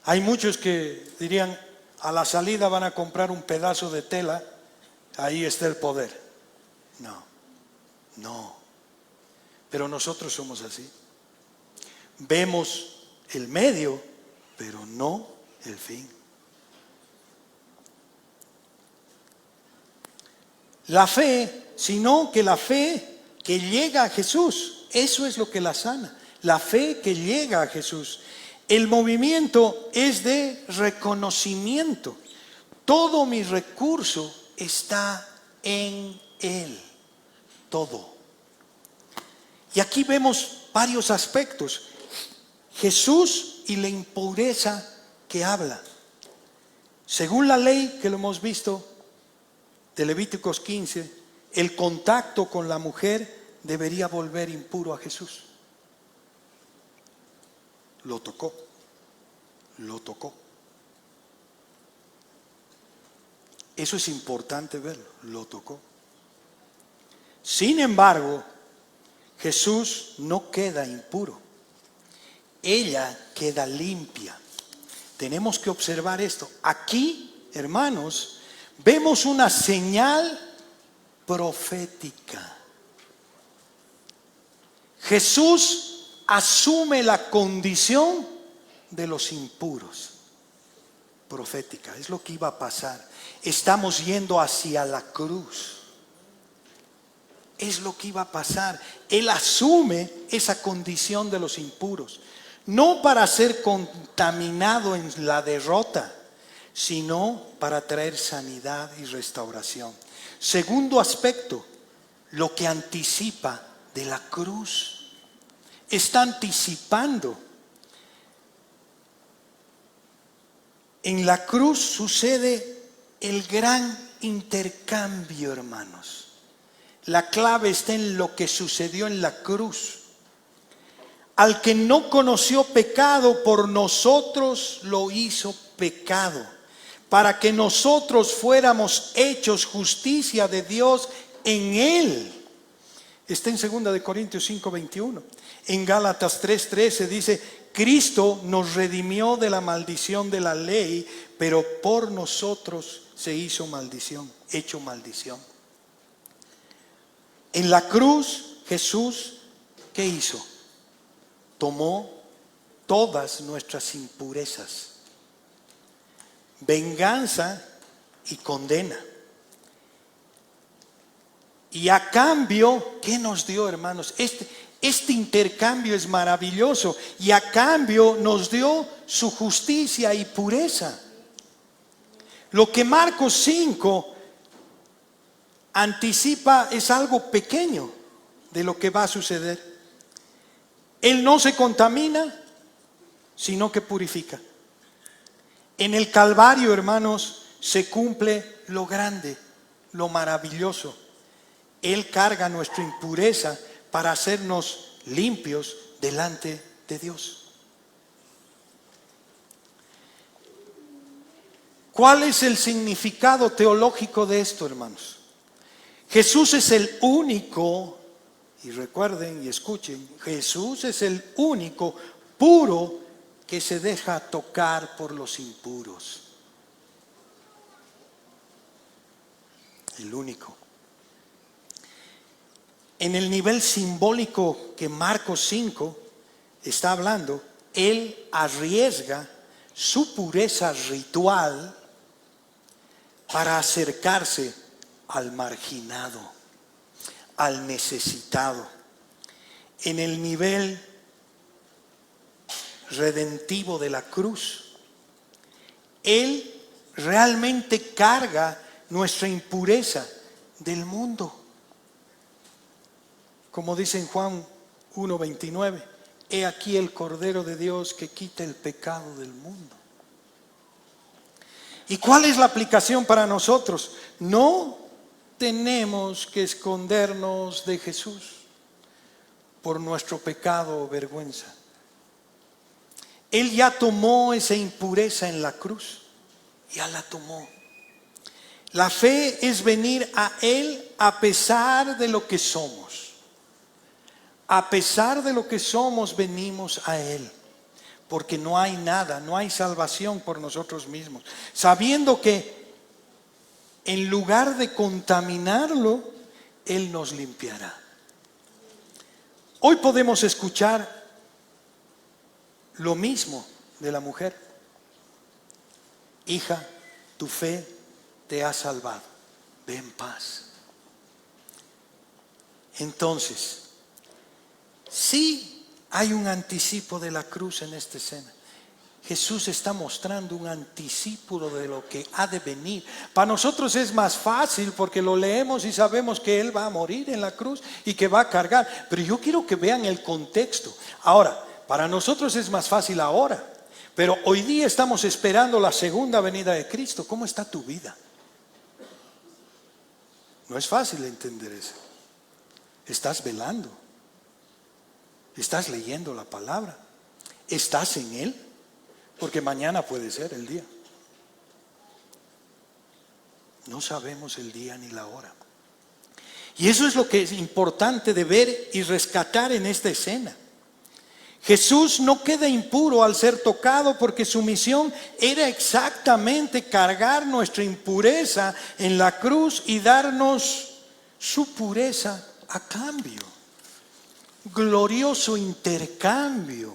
Hay muchos que dirían, a la salida van a comprar un pedazo de tela, ahí está el poder. No. Pero nosotros somos así. Vemos el medio, pero no el fin. La fe, sino que la fe que llega a Jesús, eso es lo que la sana. La fe que llega a Jesús. El movimiento es de reconocimiento. Todo mi recurso está en Él. Todo. Y aquí vemos varios aspectos. Jesús y la impureza que habla. Según la ley que lo hemos visto de Levíticos 15, el contacto con la mujer debería volver impuro a Jesús. Lo tocó. Eso es importante verlo, lo tocó. Sin embargo, Jesús no queda impuro. Ella queda limpia. Tenemos que observar esto. Aquí, hermanos, vemos una señal profética. Jesús asume la condición de los impuros. Profética, es lo que iba a pasar. Estamos yendo hacia la cruz. Es lo que iba a pasar. Él asume esa condición de los impuros. No para ser contaminado en la derrota, sino para traer sanidad y restauración. Segundo aspecto, lo que anticipa de la cruz. Está anticipando. En la cruz sucede el gran intercambio, hermanos. La clave está en lo que sucedió en la cruz. Al que no conoció pecado, por nosotros lo hizo pecado, para que nosotros fuéramos hechos justicia de Dios en Él. Está en 2 Corintios 5:21. En Gálatas 3:13 dice, Cristo nos redimió de la maldición de la ley, pero por nosotros se hizo maldición, hecho maldición. En la cruz, Jesús, ¿qué hizo? Tomó todas nuestras impurezas, venganza y condena. Y a cambio, ¿qué nos dio, hermanos? Este intercambio es maravilloso. Y a cambio nos dio su justicia y pureza. Lo que Marcos 5 anticipa es algo pequeño de lo que va a suceder. Él no se contamina, sino que purifica. En el Calvario, hermanos, se cumple lo grande, lo maravilloso. Él carga nuestra impureza para hacernos limpios delante de Dios. ¿Cuál es el significado teológico de esto, hermanos? Jesús es el único, y recuerden y escuchen, Jesús es el único puro que se deja tocar por los impuros. El único. En el nivel simbólico que Marcos 5 está hablando, Él arriesga su pureza ritual para acercarse al marginado, al necesitado. En el nivel redentivo de la cruz, Él realmente carga nuestra impureza del mundo. Como dice en Juan 1:29, he aquí el Cordero de Dios que quita el pecado del mundo. ¿Y cuál es la aplicación para nosotros? No tenemos que escondernos de Jesús por nuestro pecado o vergüenza. Él ya tomó esa impureza en la cruz, ya la tomó. La fe es venir a Él a pesar de lo que somos. A pesar de lo que somos, venimos a Él. Porque no hay nada, no hay salvación por nosotros mismos. Sabiendo que en lugar de contaminarlo, Él nos limpiará. Hoy podemos escuchar lo mismo de la mujer. Hija, tu fe te ha salvado. Ve en paz. Entonces, sí hay un anticipo de la cruz en esta escena. Jesús está mostrando un anticipo de lo que ha de venir. Para nosotros es más fácil porque lo leemos y sabemos que Él va a morir en la cruz y que va a cargar. Pero yo quiero que vean el contexto. Ahora, para nosotros es más fácil ahora. Pero hoy día estamos esperando la segunda venida de Cristo. ¿Cómo está tu vida? No es fácil entender eso. Estás velando. Estás leyendo la palabra. Estás en Él. Porque mañana puede ser el día. No sabemos el día ni la hora. Y eso es lo que es importante de ver y rescatar en esta escena. Jesús no queda impuro al ser tocado porque su misión era exactamente cargar nuestra impureza en la cruz y darnos su pureza a cambio. Glorioso intercambio.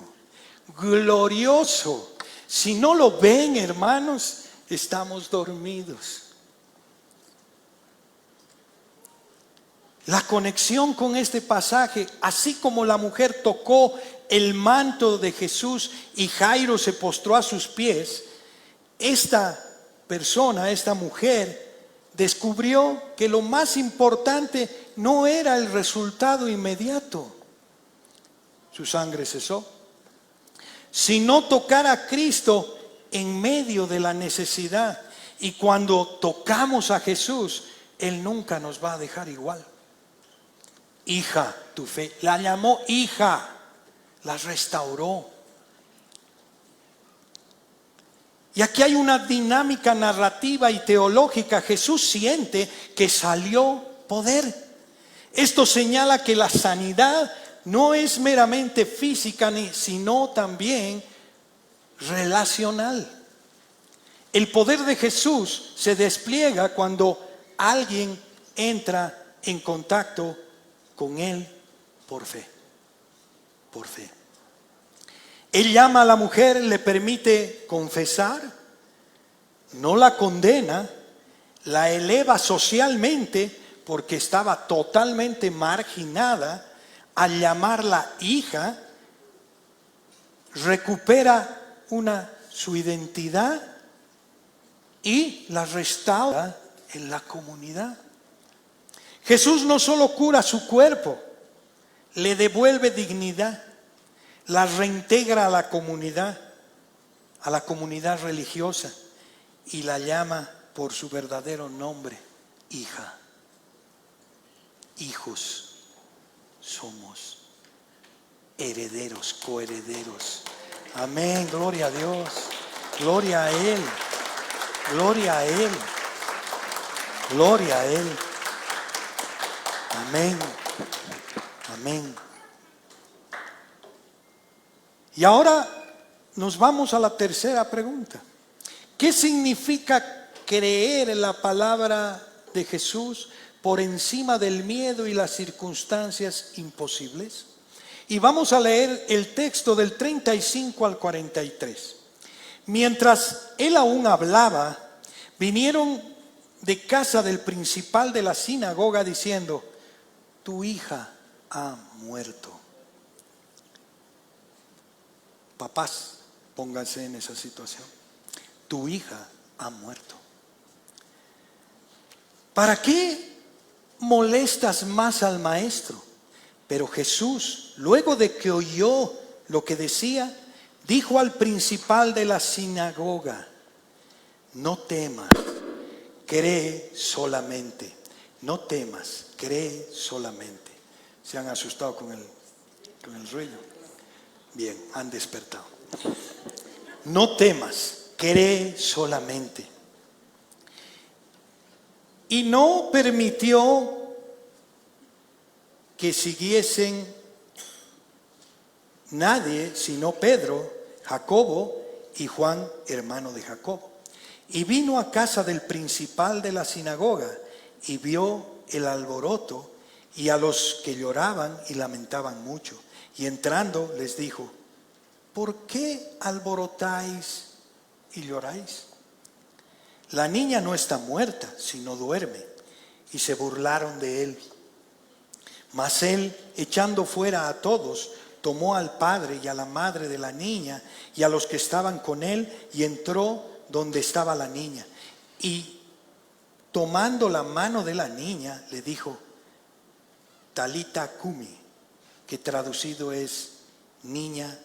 Glorioso. Si no lo ven, hermanos, estamos dormidos. La conexión con este pasaje, así como la mujer tocó el manto de Jesús y Jairo se postró a sus pies, esta persona, esta mujer, descubrió que lo más importante no era el resultado inmediato. Su sangre cesó. Sino tocar a Cristo en medio de la necesidad. Y cuando tocamos a Jesús, Él nunca nos va a dejar igual. Hija, tu fe, la llamó hija, la restauró. Y aquí hay una dinámica narrativa y teológica. Jesús siente que salió poder. Esto señala que la sanidad no es meramente física, sino también relacional. El poder de Jesús se despliega cuando alguien entra en contacto con Él por fe. Por fe. Él llama a la mujer, le permite confesar, no la condena, la eleva socialmente porque estaba totalmente marginada. Al llamarla hija, recupera su identidad y la restaura en la comunidad. Jesús no solo cura su cuerpo, le devuelve dignidad, la reintegra a la comunidad religiosa y la llama por su verdadero nombre, hija. Hijos somos, herederos, coherederos. Amén, gloria a Dios, gloria a Él, gloria a Él, gloria a Él. Amén, amén. Y ahora nos vamos a la tercera pregunta. ¿Qué significa creer en la palabra de Jesús por encima del miedo y las circunstancias imposibles? Y vamos a leer el texto del 35 al 43. Mientras él aún hablaba, vinieron de casa del principal de la sinagoga diciendo: tu hija ha muerto. Papás, pónganse en esa situación. Tu hija ha muerto. ¿Para qué molestas más al maestro? Pero Jesús, luego de que oyó lo que decía, dijo al principal de la sinagoga: no temas, cree solamente. No temas, cree solamente. ¿Se han asustado con el ruido? Bien, han despertado. No temas, cree solamente. Y no permitió que siguiesen nadie sino Pedro, Jacobo y Juan, hermano de Jacobo. Y vino a casa del principal de la sinagoga y vio el alboroto y a los que lloraban y lamentaban mucho. Y entrando les dijo: ¿por qué alborotáis y lloráis? La niña no está muerta, sino duerme. Y se burlaron de él. Mas él, echando fuera a todos, tomó al padre y a la madre de la niña y a los que estaban con él y entró donde estaba la niña. Y tomando la mano de la niña, le dijo: Talita cumi, que traducido es: niña,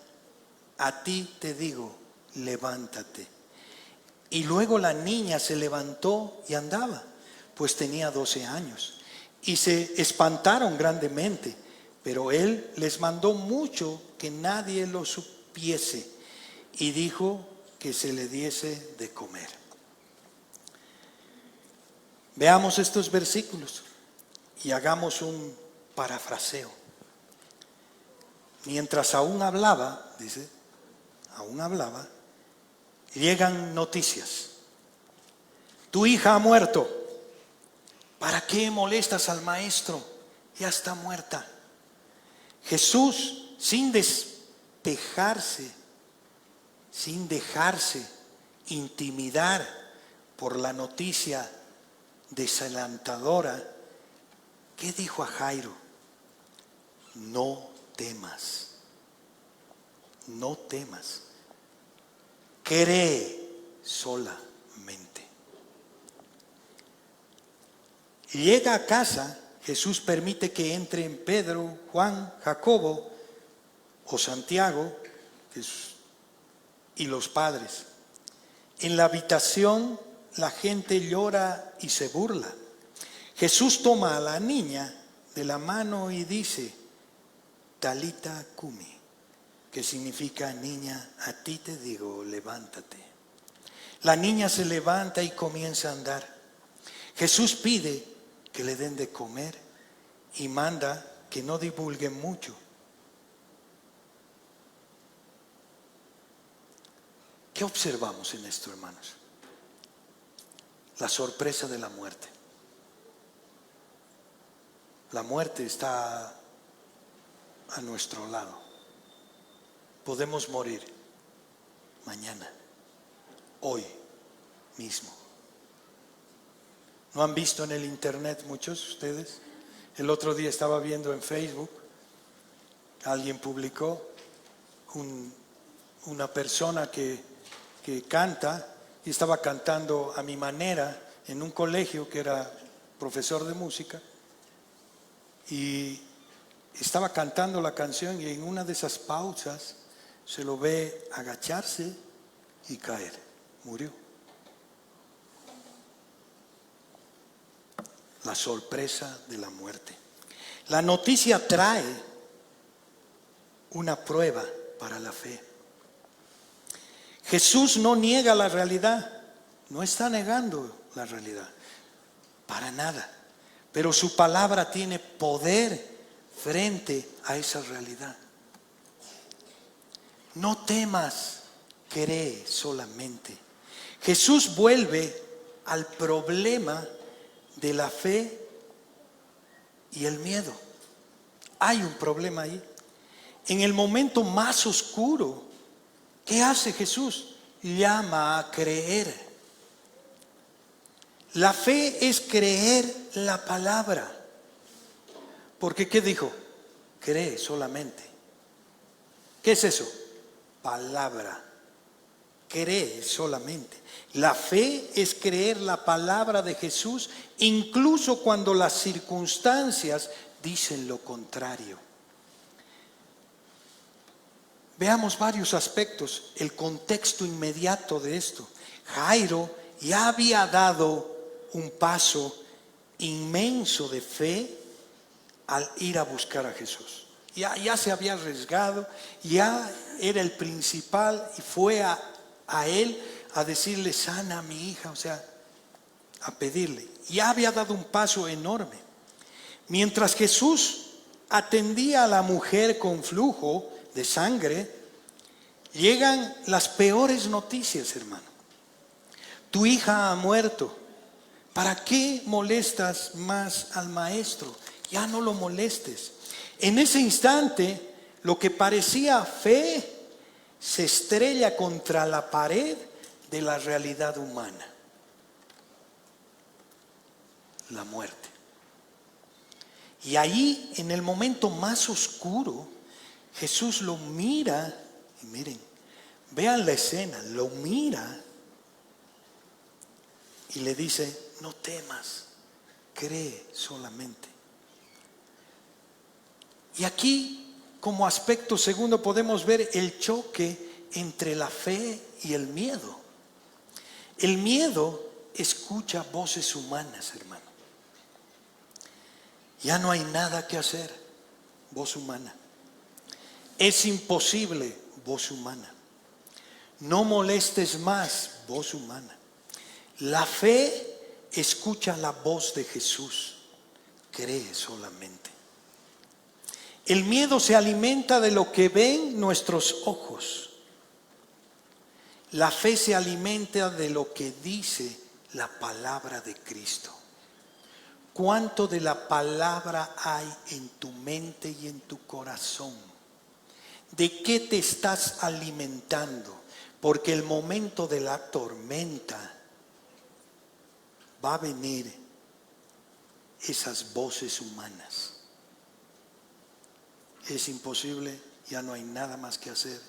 a ti te digo, levántate. Y luego la niña se levantó y andaba, pues tenía 12 años. Y se espantaron grandemente, pero él les mandó mucho que nadie lo supiese y dijo que se le diese de comer. Veamos estos versículos y hagamos un parafraseo. Mientras aún hablaba, dice, aún hablaba, llegan noticias. Tu hija ha muerto. ¿Para qué molestas al maestro? Ya está muerta. Jesús, sin despejarse, sin dejarse intimidar por la noticia desalentadora, ¿qué dijo a Jairo? No temas, no temas, cree solamente. Llega a casa, Jesús permite que entren Pedro, Juan, Jacobo o Santiago y los padres. En la habitación la gente llora y se burla. Jesús toma a la niña de la mano y dice: Talita cumi, que significa: niña, a ti te digo, levántate. La niña se levanta y comienza a andar. Jesús pide que le den de comer y manda que no divulguen mucho. ¿Qué observamos en esto, hermanos? La sorpresa de la muerte. La muerte está a nuestro lado. Podemos morir mañana, hoy mismo. ¿No han visto en el internet muchos de ustedes? El otro día estaba viendo en Facebook, alguien publicó una persona que canta y estaba cantando a mi manera en un colegio que era profesor de música y estaba cantando la canción y en una de esas pausas se lo ve agacharse y caer. Murió. la sorpresa de la muerte. La noticia trae una prueba para la fe. Jesús no niega la realidad, no está negando la realidad, para nada. Pero su palabra tiene poder frente a esa realidad. No temas, cree solamente. Jesús vuelve al problema de la fe y el miedo. Hay un problema ahí. En el momento más oscuro, ¿qué hace Jesús? Llama a creer. La fe es creer la palabra. Porque ¿qué dijo? Cree solamente. ¿Qué es eso? Palabra. Cree solamente. La fe es creer la palabra de Jesús, incluso cuando las circunstancias dicen lo contrario. Veamos varios aspectos, el contexto inmediato de esto. Jairo ya había dado un paso inmenso de fe al ir a buscar a Jesús. Ya se había arriesgado, ya era el principal y fue a él a decirle, sana a mi hija, o sea, a pedirle. Ya había dado un paso enorme. Mientras Jesús atendía a la mujer con flujo de sangre, llegan las peores noticias, hermano. Tu hija ha muerto. ¿Para qué molestas más al maestro? Ya no lo molestes. En ese instante, lo que parecía fe se estrella contra la pared de la realidad humana. La muerte. Y ahí, en el momento más oscuro, Jesús lo mira, y miren, vean la escena, lo mira y le dice, no temas, cree solamente. Y aquí, como aspecto segundo, podemos ver el choque entre la fe y el miedo. El miedo escucha voces humanas, hermano. Ya no hay nada que hacer, voz humana. Es imposible, voz humana. No molestes más, voz humana. La fe escucha la voz de Jesús, cree solamente. El miedo se alimenta de lo que ven nuestros ojos. La fe se alimenta de lo que dice la palabra de Cristo. ¿Cuánto de la palabra hay en tu mente y en tu corazón? ¿De qué te estás alimentando? Porque el momento de la tormenta va a venir esas voces humanas. Es imposible, ya no hay nada más que hacer.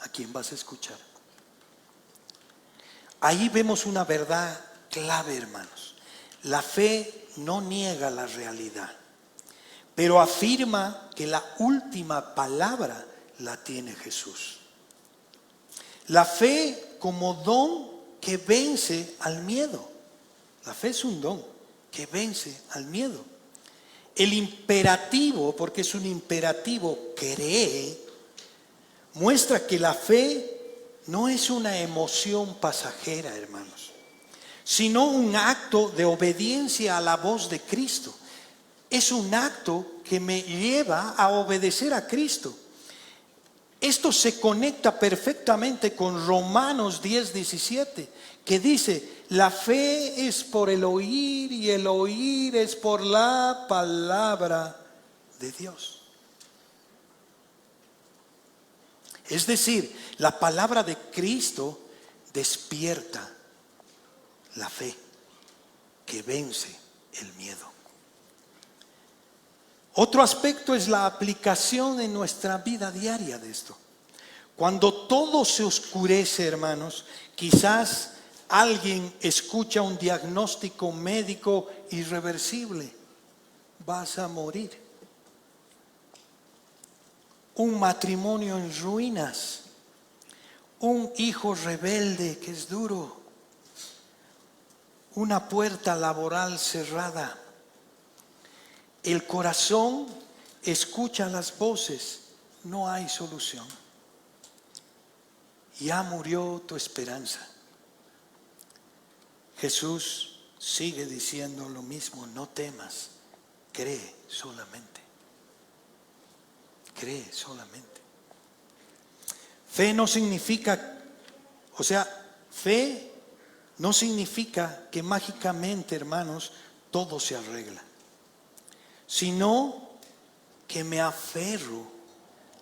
¿A quién vas a escuchar? Ahí vemos una verdad clave, hermanos. La fe no niega la realidad, pero afirma que la última palabra la tiene Jesús. La fe como don que vence al miedo. La fe es un don que vence al miedo. El imperativo, porque es un imperativo, cree, muestra que la fe no es una emoción pasajera, hermanos, sino un acto de obediencia a la voz de Cristo. Es un acto que me lleva a obedecer a Cristo. Esto se conecta perfectamente con Romanos 10:17, que dice, la fe es por el oír y el oír es por la palabra de Dios. Es decir, la palabra de Cristo despierta la fe que vence el miedo. Otro aspecto es la aplicación en nuestra vida diaria de esto. Cuando todo se oscurece, hermanos, quizás alguien escucha un diagnóstico médico irreversible. Vas a morir. Un matrimonio en ruinas. Un hijo rebelde que es duro. una puerta laboral cerrada. El corazón escucha las voces, no hay solución. Ya murió tu esperanza. Jesús sigue diciendo lo mismo, no temas, cree solamente. Cree solamente. Fe no significa, fe no significa que mágicamente, hermanos, todo se arregla, sino que me aferro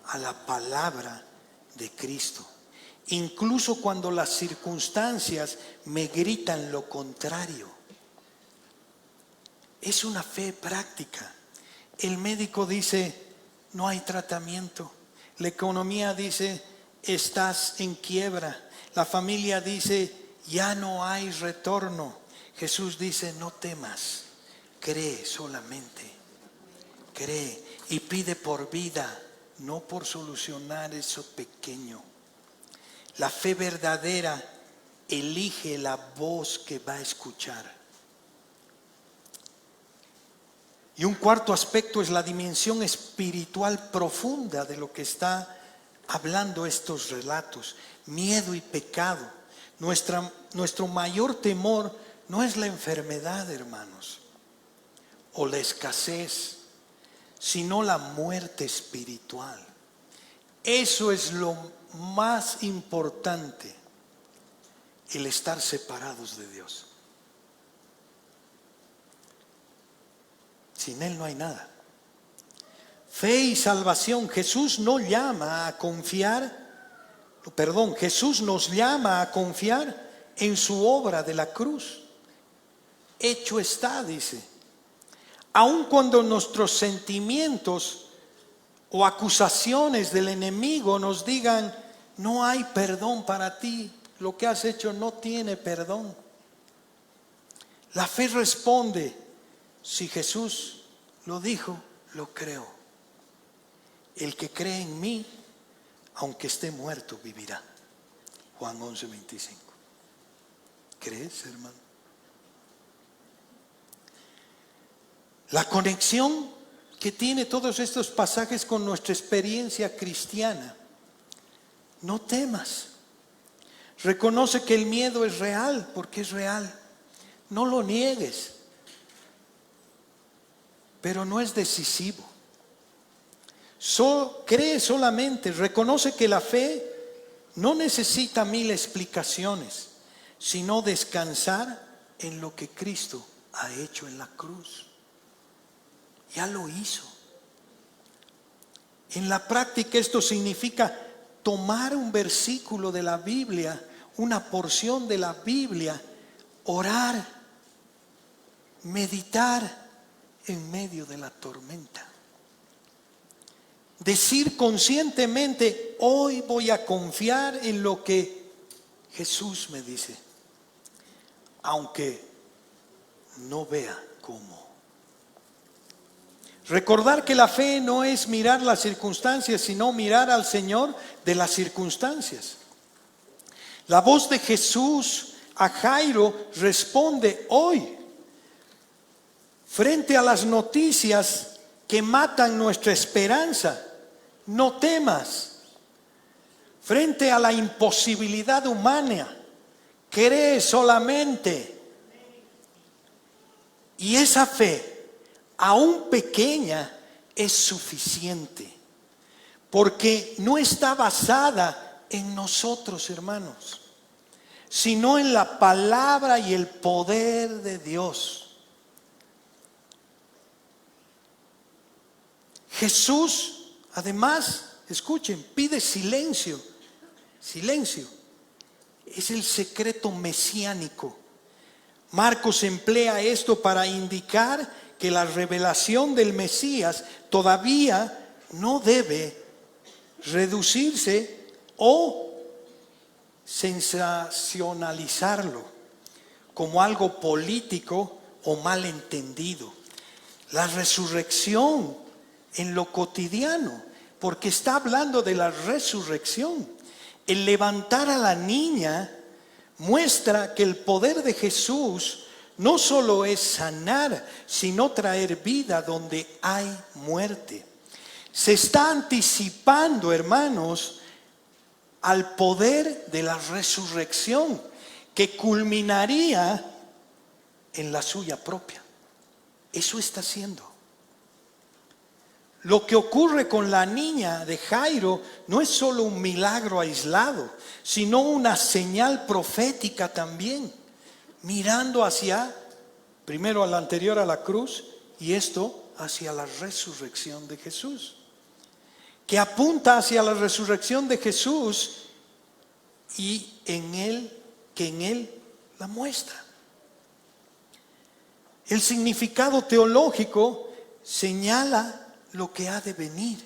a la palabra de Cristo. Incluso cuando las circunstancias me gritan lo contrario. Es una fe práctica. El médico dice, no hay tratamiento. La economía dice, estás en quiebra. La familia dice, ya no hay retorno. Jesús dice, no temas, cree solamente. Cree y pide por vida, no por solucionar eso pequeño. La fe verdadera elige la voz que va a escuchar. Y un cuarto aspecto es la dimensión espiritual profunda de lo que está hablando estos relatos. Miedo y pecado. Nuestro mayor temor no es la enfermedad, hermanos, o la escasez, sino la muerte espiritual. Eso es lo más importante, el estar separados de Dios. Sin Él no hay nada. Fe y salvación. Jesús nos llama a confiar en su obra de la cruz. Hecho está, dice. Aun cuando nuestros sentimientos o acusaciones del enemigo nos digan, no hay perdón para ti, lo que has hecho no tiene perdón. La fe responde, si Jesús lo dijo, lo creo. El que cree en mí, aunque esté muerto, vivirá. Juan 11:25. ¿Crees, hermano? La conexión que tiene todos estos pasajes con nuestra experiencia cristiana. No temas. Reconoce que el miedo es real, porque es real. No lo niegues. Pero no es decisivo. Cree solamente. Reconoce que la fe no necesita 1000 explicaciones, sino descansar en lo que Cristo ha hecho en la cruz. Ya lo hizo. En la práctica esto significa tomar un versículo de la Biblia, una porción de la Biblia, orar, meditar en medio de la tormenta. Decir conscientemente, hoy voy a confiar en lo que Jesús me dice, aunque no vea cómo. Recordar que la fe no es mirar las circunstancias, sino mirar al Señor de las circunstancias. La voz de Jesús a Jairo responde hoy, frente a las noticias que matan nuestra esperanza. No temas. Frente a la imposibilidad humana, cree solamente. Y esa fe, aún pequeña, es suficiente, porque no está basada en nosotros, hermanos, sino en la palabra y el poder de Dios. Jesús, además, escuchen, pide silencio. Silencio. Es el secreto mesiánico. Marcos emplea esto para indicar que la revelación del Mesías todavía no debe reducirse o sensacionalizarlo como algo político o malentendido. La resurrección en lo cotidiano, porque está hablando de la resurrección. El levantar a la niña muestra que el poder de Jesús no solo es sanar, sino traer vida donde hay muerte. Se está anticipando, hermanos, al poder de la resurrección que culminaría en la suya propia. Eso está haciendo. Lo que ocurre con la niña de Jairo no es solo un milagro aislado, sino una señal profética también, mirando hacia, primero al anterior a la cruz, y esto hacia la resurrección de Jesús, que apunta hacia la resurrección de Jesús y que en él la muestra. El significado teológico señala lo que ha de venir.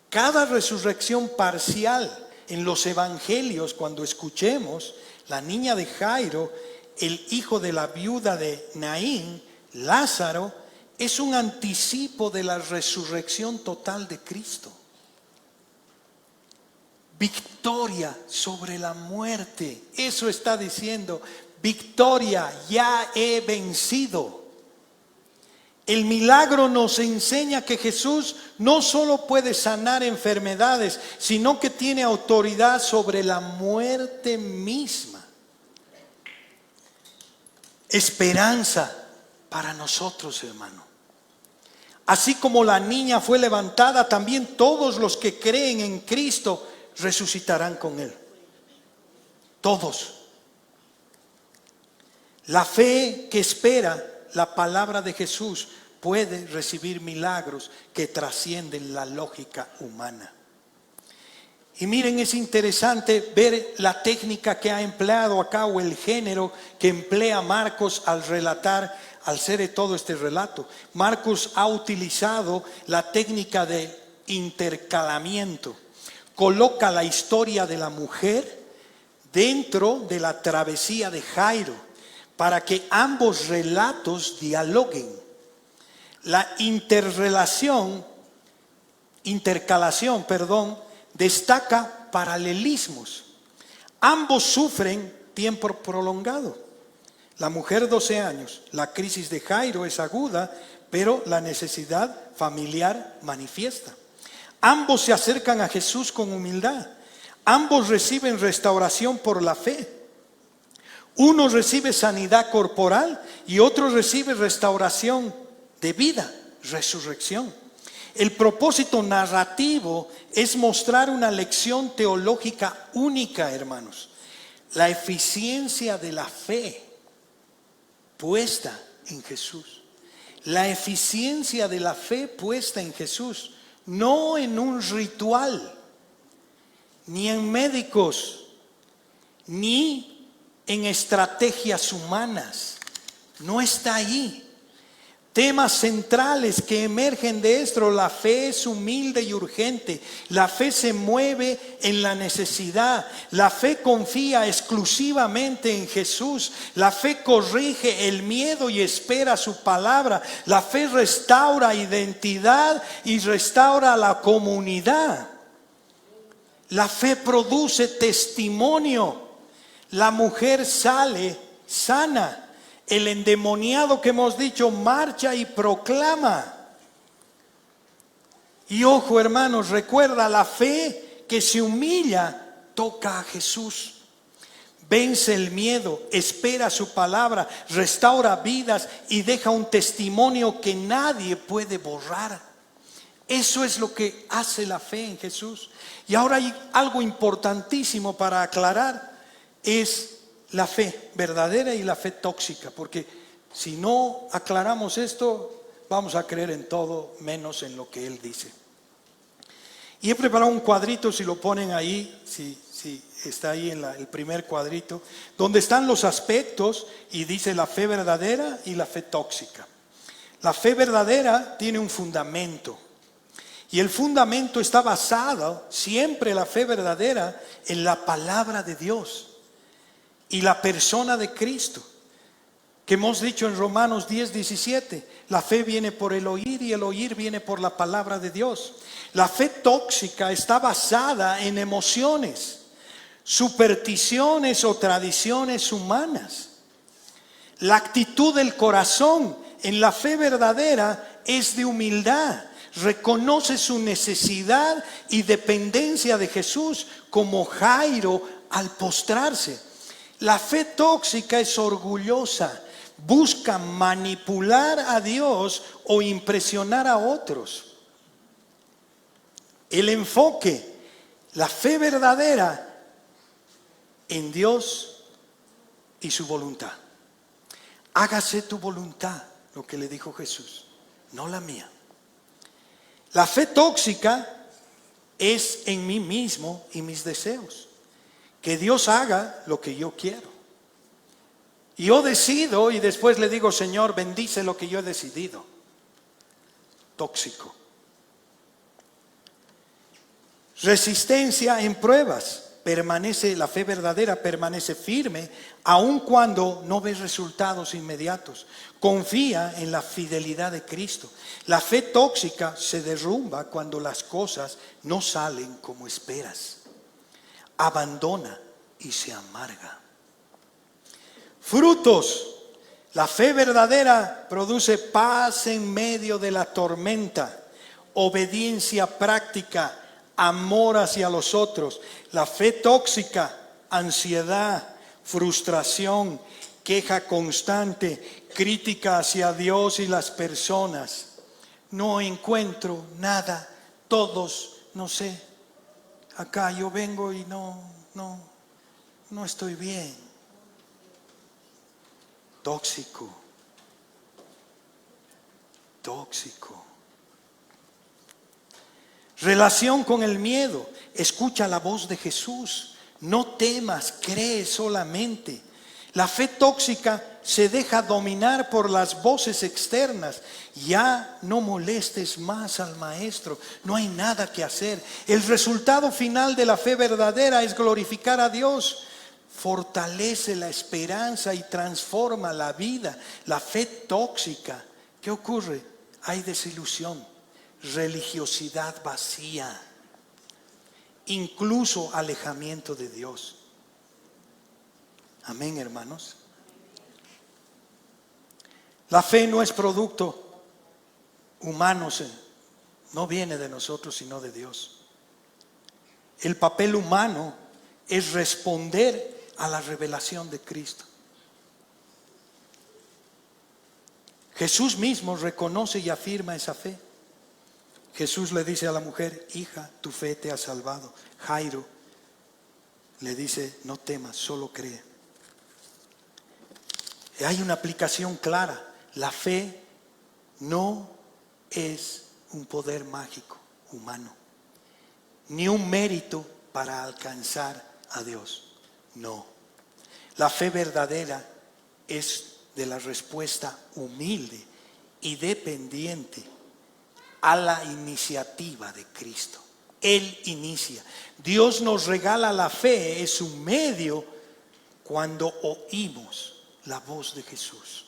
Cada resurrección parcial en los evangelios, cuando escuchemos la niña de Jairo, el hijo de la viuda de Naín, Lázaro, es un anticipo de la resurrección total de Cristo. Victoria sobre la muerte. Eso está diciendo, victoria, ya he vencido. El milagro nos enseña que Jesús no solo puede sanar enfermedades, sino que tiene autoridad sobre la muerte misma. Esperanza para nosotros, hermano. Así como la niña fue levantada, también todos los que creen en Cristo resucitarán con Él. Todos. La fe que espera la palabra de Jesús puede recibir milagros que trascienden la lógica humana. Y miren, es interesante ver la técnica que ha empleado acá, o el género que emplea Marcos al relatar, al hacer todo este relato. Marcos ha utilizado la técnica de intercalamiento. Coloca la historia de la mujer dentro de la travesía de Jairo, para que ambos relatos dialoguen. La intercalación, destaca paralelismos. Ambos sufren tiempo prolongado. La mujer 12 años, la crisis de Jairo es aguda, pero la necesidad familiar manifiesta. Ambos se acercan a Jesús con humildad. Ambos reciben restauración por la fe. Uno recibe sanidad corporal y otro recibe restauración de vida, resurrección. El propósito narrativo es mostrar una lección teológica única, hermanos. La eficiencia de la fe puesta en Jesús. La eficiencia de la fe puesta en Jesús, no en un ritual, ni en médicos, ni en estrategias humanas. No está ahí. Temas centrales que emergen de esto: la fe es humilde y urgente, la fe se mueve en la necesidad, la fe confía exclusivamente en Jesús, la fe corrige el miedo y espera su palabra, la fe restaura identidad y restaura la comunidad, la fe produce testimonio, la mujer sale sana. El endemoniado que hemos dicho marcha y proclama. Y ojo, hermanos, recuerda, la fe que se humilla toca a Jesús. Vence el miedo, espera su palabra, restaura vidas y deja un testimonio que nadie puede borrar. Eso es lo que hace la fe en Jesús. Y ahora hay algo importantísimo para aclarar, es la fe verdadera y la fe tóxica, porque si no aclaramos esto, vamos a creer en todo menos en lo que Él dice. Y he preparado un cuadrito, si lo ponen ahí, si está ahí en el primer cuadrito, donde están los aspectos y dice la fe verdadera y la fe tóxica. La fe verdadera tiene un fundamento, y el fundamento está basado, siempre la fe verdadera, en la palabra de Dios y la persona de Cristo, que hemos dicho en Romanos 10:17, la fe viene por el oír y el oír viene por la palabra de Dios. La fe tóxica está basada en emociones, supersticiones o tradiciones humanas. La actitud del corazón en la fe verdadera es de humildad. Reconoce su necesidad y dependencia de Jesús, como Jairo al postrarse. La fe tóxica es orgullosa, busca manipular a Dios o impresionar a otros. El enfoque, la fe verdadera en Dios y su voluntad. Hágase tu voluntad, lo que le dijo Jesús, no la mía. La fe tóxica es en mí mismo y mis deseos. Que Dios haga lo que yo quiero. Y yo decido y después le digo, Señor, bendice lo que yo he decidido. Tóxico. Resistencia en pruebas. La fe verdadera permanece firme aun cuando no ves resultados inmediatos. Confía en la fidelidad de Cristo. La fe tóxica se derrumba cuando las cosas no salen como esperas. Abandona y se amarga. Frutos. La fe verdadera produce paz en medio de la tormenta, obediencia práctica, amor hacia los otros. La fe tóxica, ansiedad, frustración, queja constante, crítica hacia Dios y las personas. No encuentro nada, todos, no sé, acá yo vengo y no estoy bien. Tóxico. Relación con el miedo. Escucha la voz de Jesús. No temas, cree solamente. La fe tóxica se deja dominar por las voces externas. Ya no molestes más al maestro. No hay nada que hacer. El resultado final de la fe verdadera es glorificar a Dios. Fortalece la esperanza y transforma la vida. La fe tóxica, ¿qué ocurre? Hay desilusión, religiosidad vacía, incluso alejamiento de Dios. Amén, hermanos. La fe no es producto humano, no viene de nosotros sino de Dios. El papel humano es responder a la revelación de Cristo. Jesús mismo reconoce y afirma esa fe. Jesús le dice a la mujer, hija, tu fe te ha salvado. Jairo le dice, no temas, solo cree. Y hay una aplicación clara. La fe no es un poder mágico humano, ni un mérito para alcanzar a Dios. No. La fe verdadera es de la respuesta humilde y dependiente a la iniciativa de Cristo. Él inicia. Dios nos regala la fe, es un medio cuando oímos la voz de Jesús.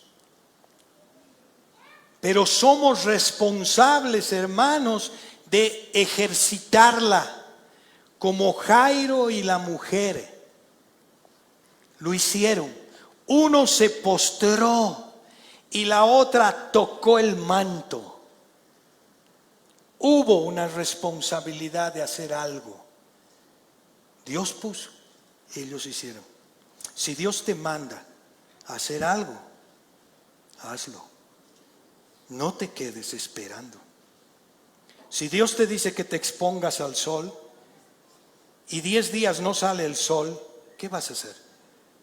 Pero somos responsables, hermanos, de ejercitarla, como Jairo y la mujer lo hicieron. Uno se postró y la otra tocó el manto. Hubo una responsabilidad de hacer algo. Dios puso, ellos hicieron. Si Dios te manda a hacer algo, hazlo. No te quedes esperando. Si Dios te dice que te expongas al sol y 10 días no sale el sol, ¿qué vas a hacer?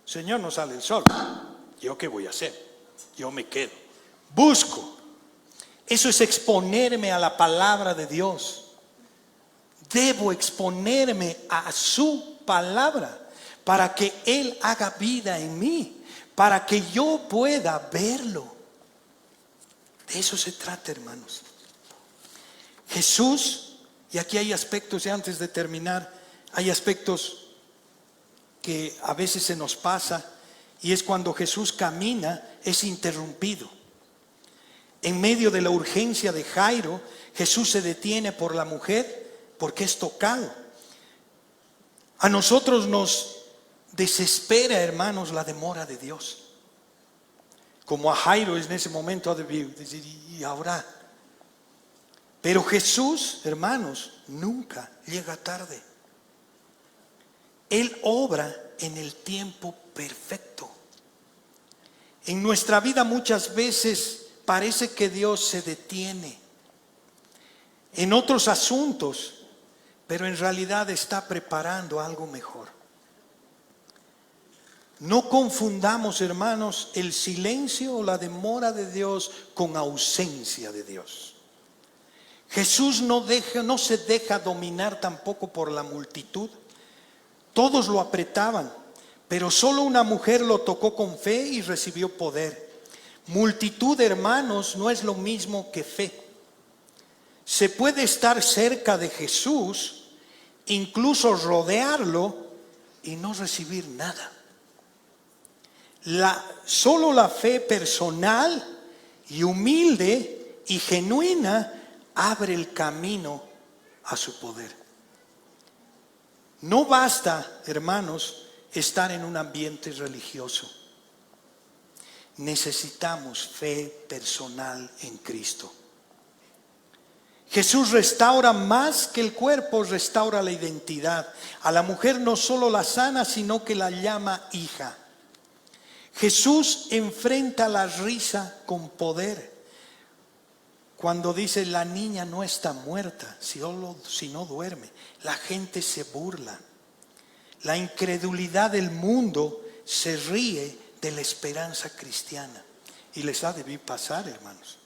Señor, no sale el sol. ¿Yo qué voy a hacer? Yo me quedo. Busco. Eso es exponerme a la palabra de Dios. Debo exponerme a su palabra para que Él haga vida en mí, para que yo pueda verlo. De eso se trata, hermanos. Jesús, y aquí hay aspectos, y antes de terminar, hay aspectos que a veces se nos pasa, y es cuando Jesús camina, es interrumpido. En medio de la urgencia de Jairo, Jesús se detiene por la mujer porque es tocado. A nosotros nos desespera, hermanos, la demora de Dios. como a Jairo en ese momento ha de decir, ¿y ahora? Pero Jesús, hermanos, nunca llega tarde. Él obra en el tiempo perfecto. En nuestra vida muchas veces parece que Dios se detiene en otros asuntos, pero en realidad está preparando algo mejor. No confundamos, hermanos, el silencio o la demora de Dios con ausencia de Dios. Jesús no se deja dominar tampoco por la multitud. Todos lo apretaban, pero solo una mujer lo tocó con fe y recibió poder. Multitud, hermanos, no es lo mismo que fe. Se puede estar cerca de Jesús, incluso rodearlo y no recibir nada. Solo la fe personal y humilde y genuina abre el camino a su poder. No basta, hermanos, estar en un ambiente religioso. Necesitamos fe personal en Cristo. Jesús restaura más que el cuerpo, restaura la identidad. A la mujer no solo la sana, sino que la llama hija. Jesús enfrenta la risa con poder. Cuando dice la niña no está muerta, sino duerme, la gente se burla. La incredulidad del mundo se ríe de la esperanza cristiana. Y les ha de pasar, hermanos.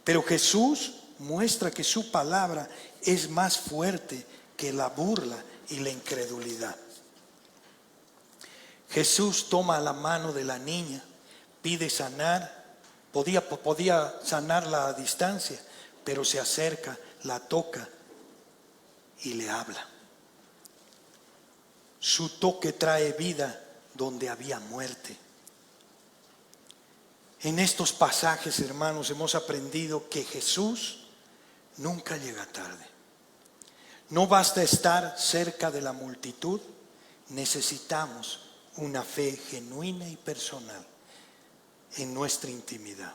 Pero Jesús muestra que su palabra es más fuerte que la burla y la incredulidad. Jesús toma la mano de la niña, pide sanar, podía sanarla a distancia, pero se acerca, la toca y le habla. Su toque trae vida donde había muerte. En estos pasajes, hermanos, hemos aprendido que Jesús nunca llega tarde. No basta estar cerca de la multitud, necesitamos una fe genuina y personal en nuestra intimidad,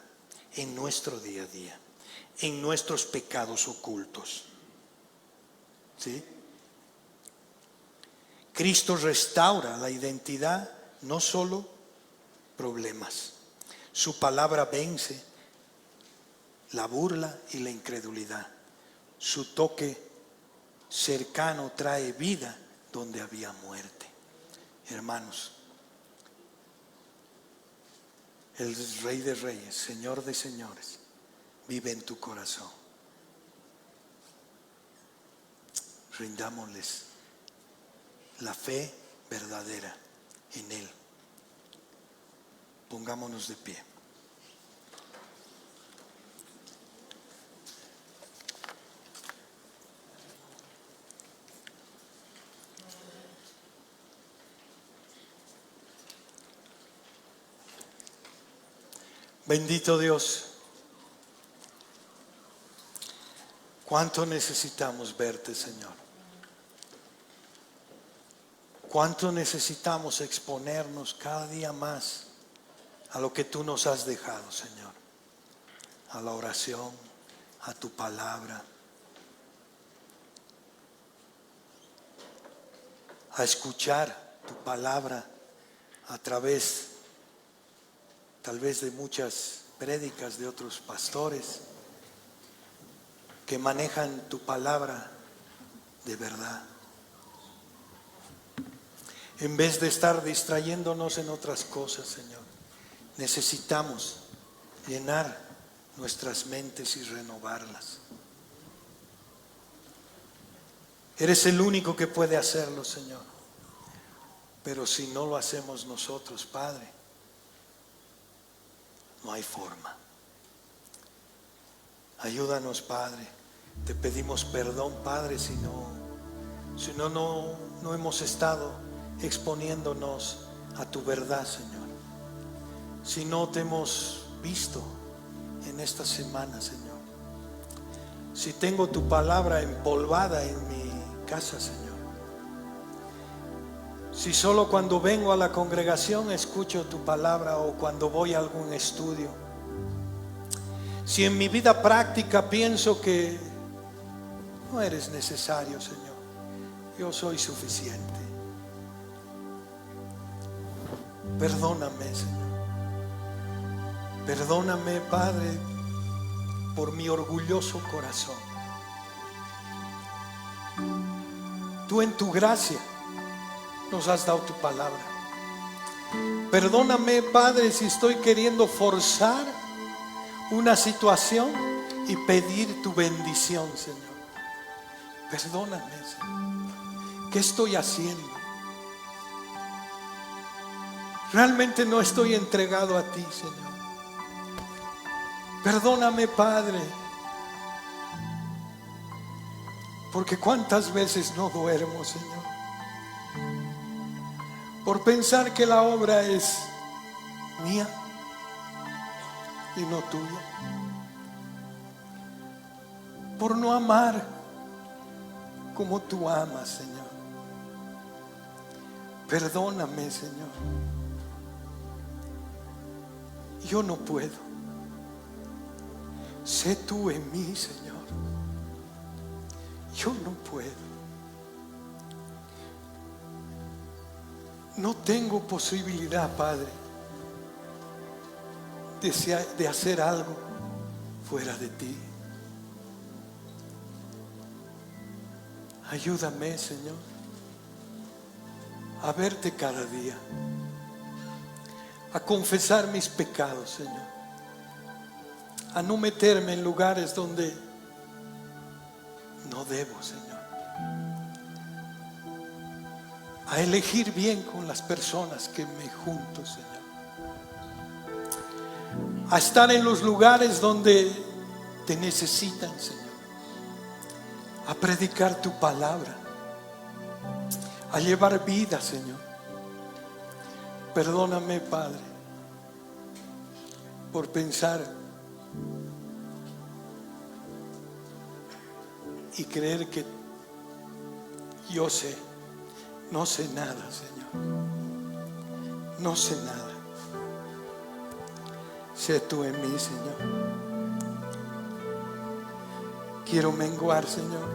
en nuestro día a día, en nuestros pecados ocultos. ¿Sí? Cristo restaura la identidad, no solo problemas. Su palabra vence la burla y la incredulidad. Su toque cercano trae vida donde había muerte. Hermanos, el Rey de Reyes, Señor de Señores, vive en tu corazón. Rindámosles la fe verdadera en Él. Pongámonos de pie. Bendito Dios, cuánto necesitamos verte, Señor. Cuánto necesitamos exponernos cada día más a lo que tú nos has dejado, Señor. A la oración, a tu palabra, a escuchar tu palabra a través tal vez de muchas prédicas de otros pastores que manejan tu palabra de verdad. En vez de estar distrayéndonos en otras cosas, Señor, necesitamos llenar nuestras mentes y renovarlas. Eres el único que puede hacerlo, Señor. Pero si no lo hacemos nosotros, Padre, no hay forma. Ayúdanos, Padre. Te pedimos perdón, Padre, si no hemos estado exponiéndonos a tu verdad, Señor. Si no te hemos visto en esta semana, Señor. Si tengo tu palabra empolvada en mi casa, Señor. Si solo cuando vengo a la congregación escucho tu palabra o cuando voy a algún estudio. Si en mi vida práctica pienso que no eres necesario, Señor, yo soy suficiente. Perdóname, Señor. Perdóname, Padre, por mi orgulloso corazón. Tú en tu gracia nos has dado tu palabra. Perdóname, Padre, si estoy queriendo forzar una situación y pedir tu bendición, Señor. Perdóname, Señor. ¿Qué estoy haciendo? Realmente no estoy entregado a ti, Señor. Perdóname, Padre, porque cuántas veces no duermo, Señor, por pensar que la obra es mía y no tuya, por no amar como tú amas, Señor. Perdóname, Señor. Yo no puedo. Sé tú en mí, Señor. Yo no puedo. No tengo posibilidad, Padre, de hacer algo fuera de ti. Ayúdame, Señor, a verte cada día, a confesar mis pecados, Señor, a no meterme en lugares donde no debo, Señor, a elegir bien con las personas que me junto, Señor, a estar en los lugares donde te necesitan, Señor, a predicar tu palabra, a llevar vida, Señor. Perdóname, Padre, por pensar y creer que yo sé. No sé nada, Señor. No sé nada. Sé tú en mí, Señor. Quiero menguar, Señor.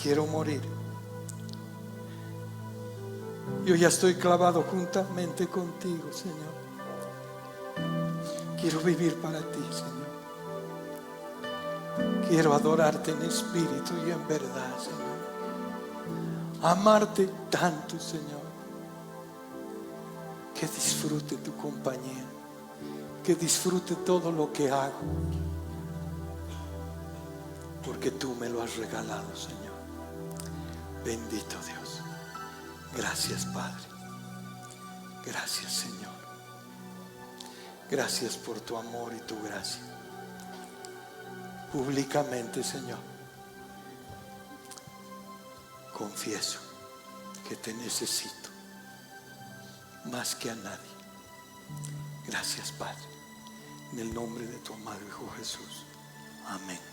Quiero morir. Yo ya estoy clavado juntamente contigo, Señor. Quiero vivir para ti, Señor. Quiero adorarte en espíritu y en verdad, Señor. Amarte tanto, Señor, que disfrute tu compañía, que disfrute todo lo que hago, porque tú me lo has regalado, Señor. Bendito Dios. Gracias, Padre. Gracias, Señor. Gracias por tu amor y tu gracia. Públicamente, Señor, confieso que te necesito más que a nadie. Gracias, Padre, en el nombre de tu amado Hijo Jesús. Amén.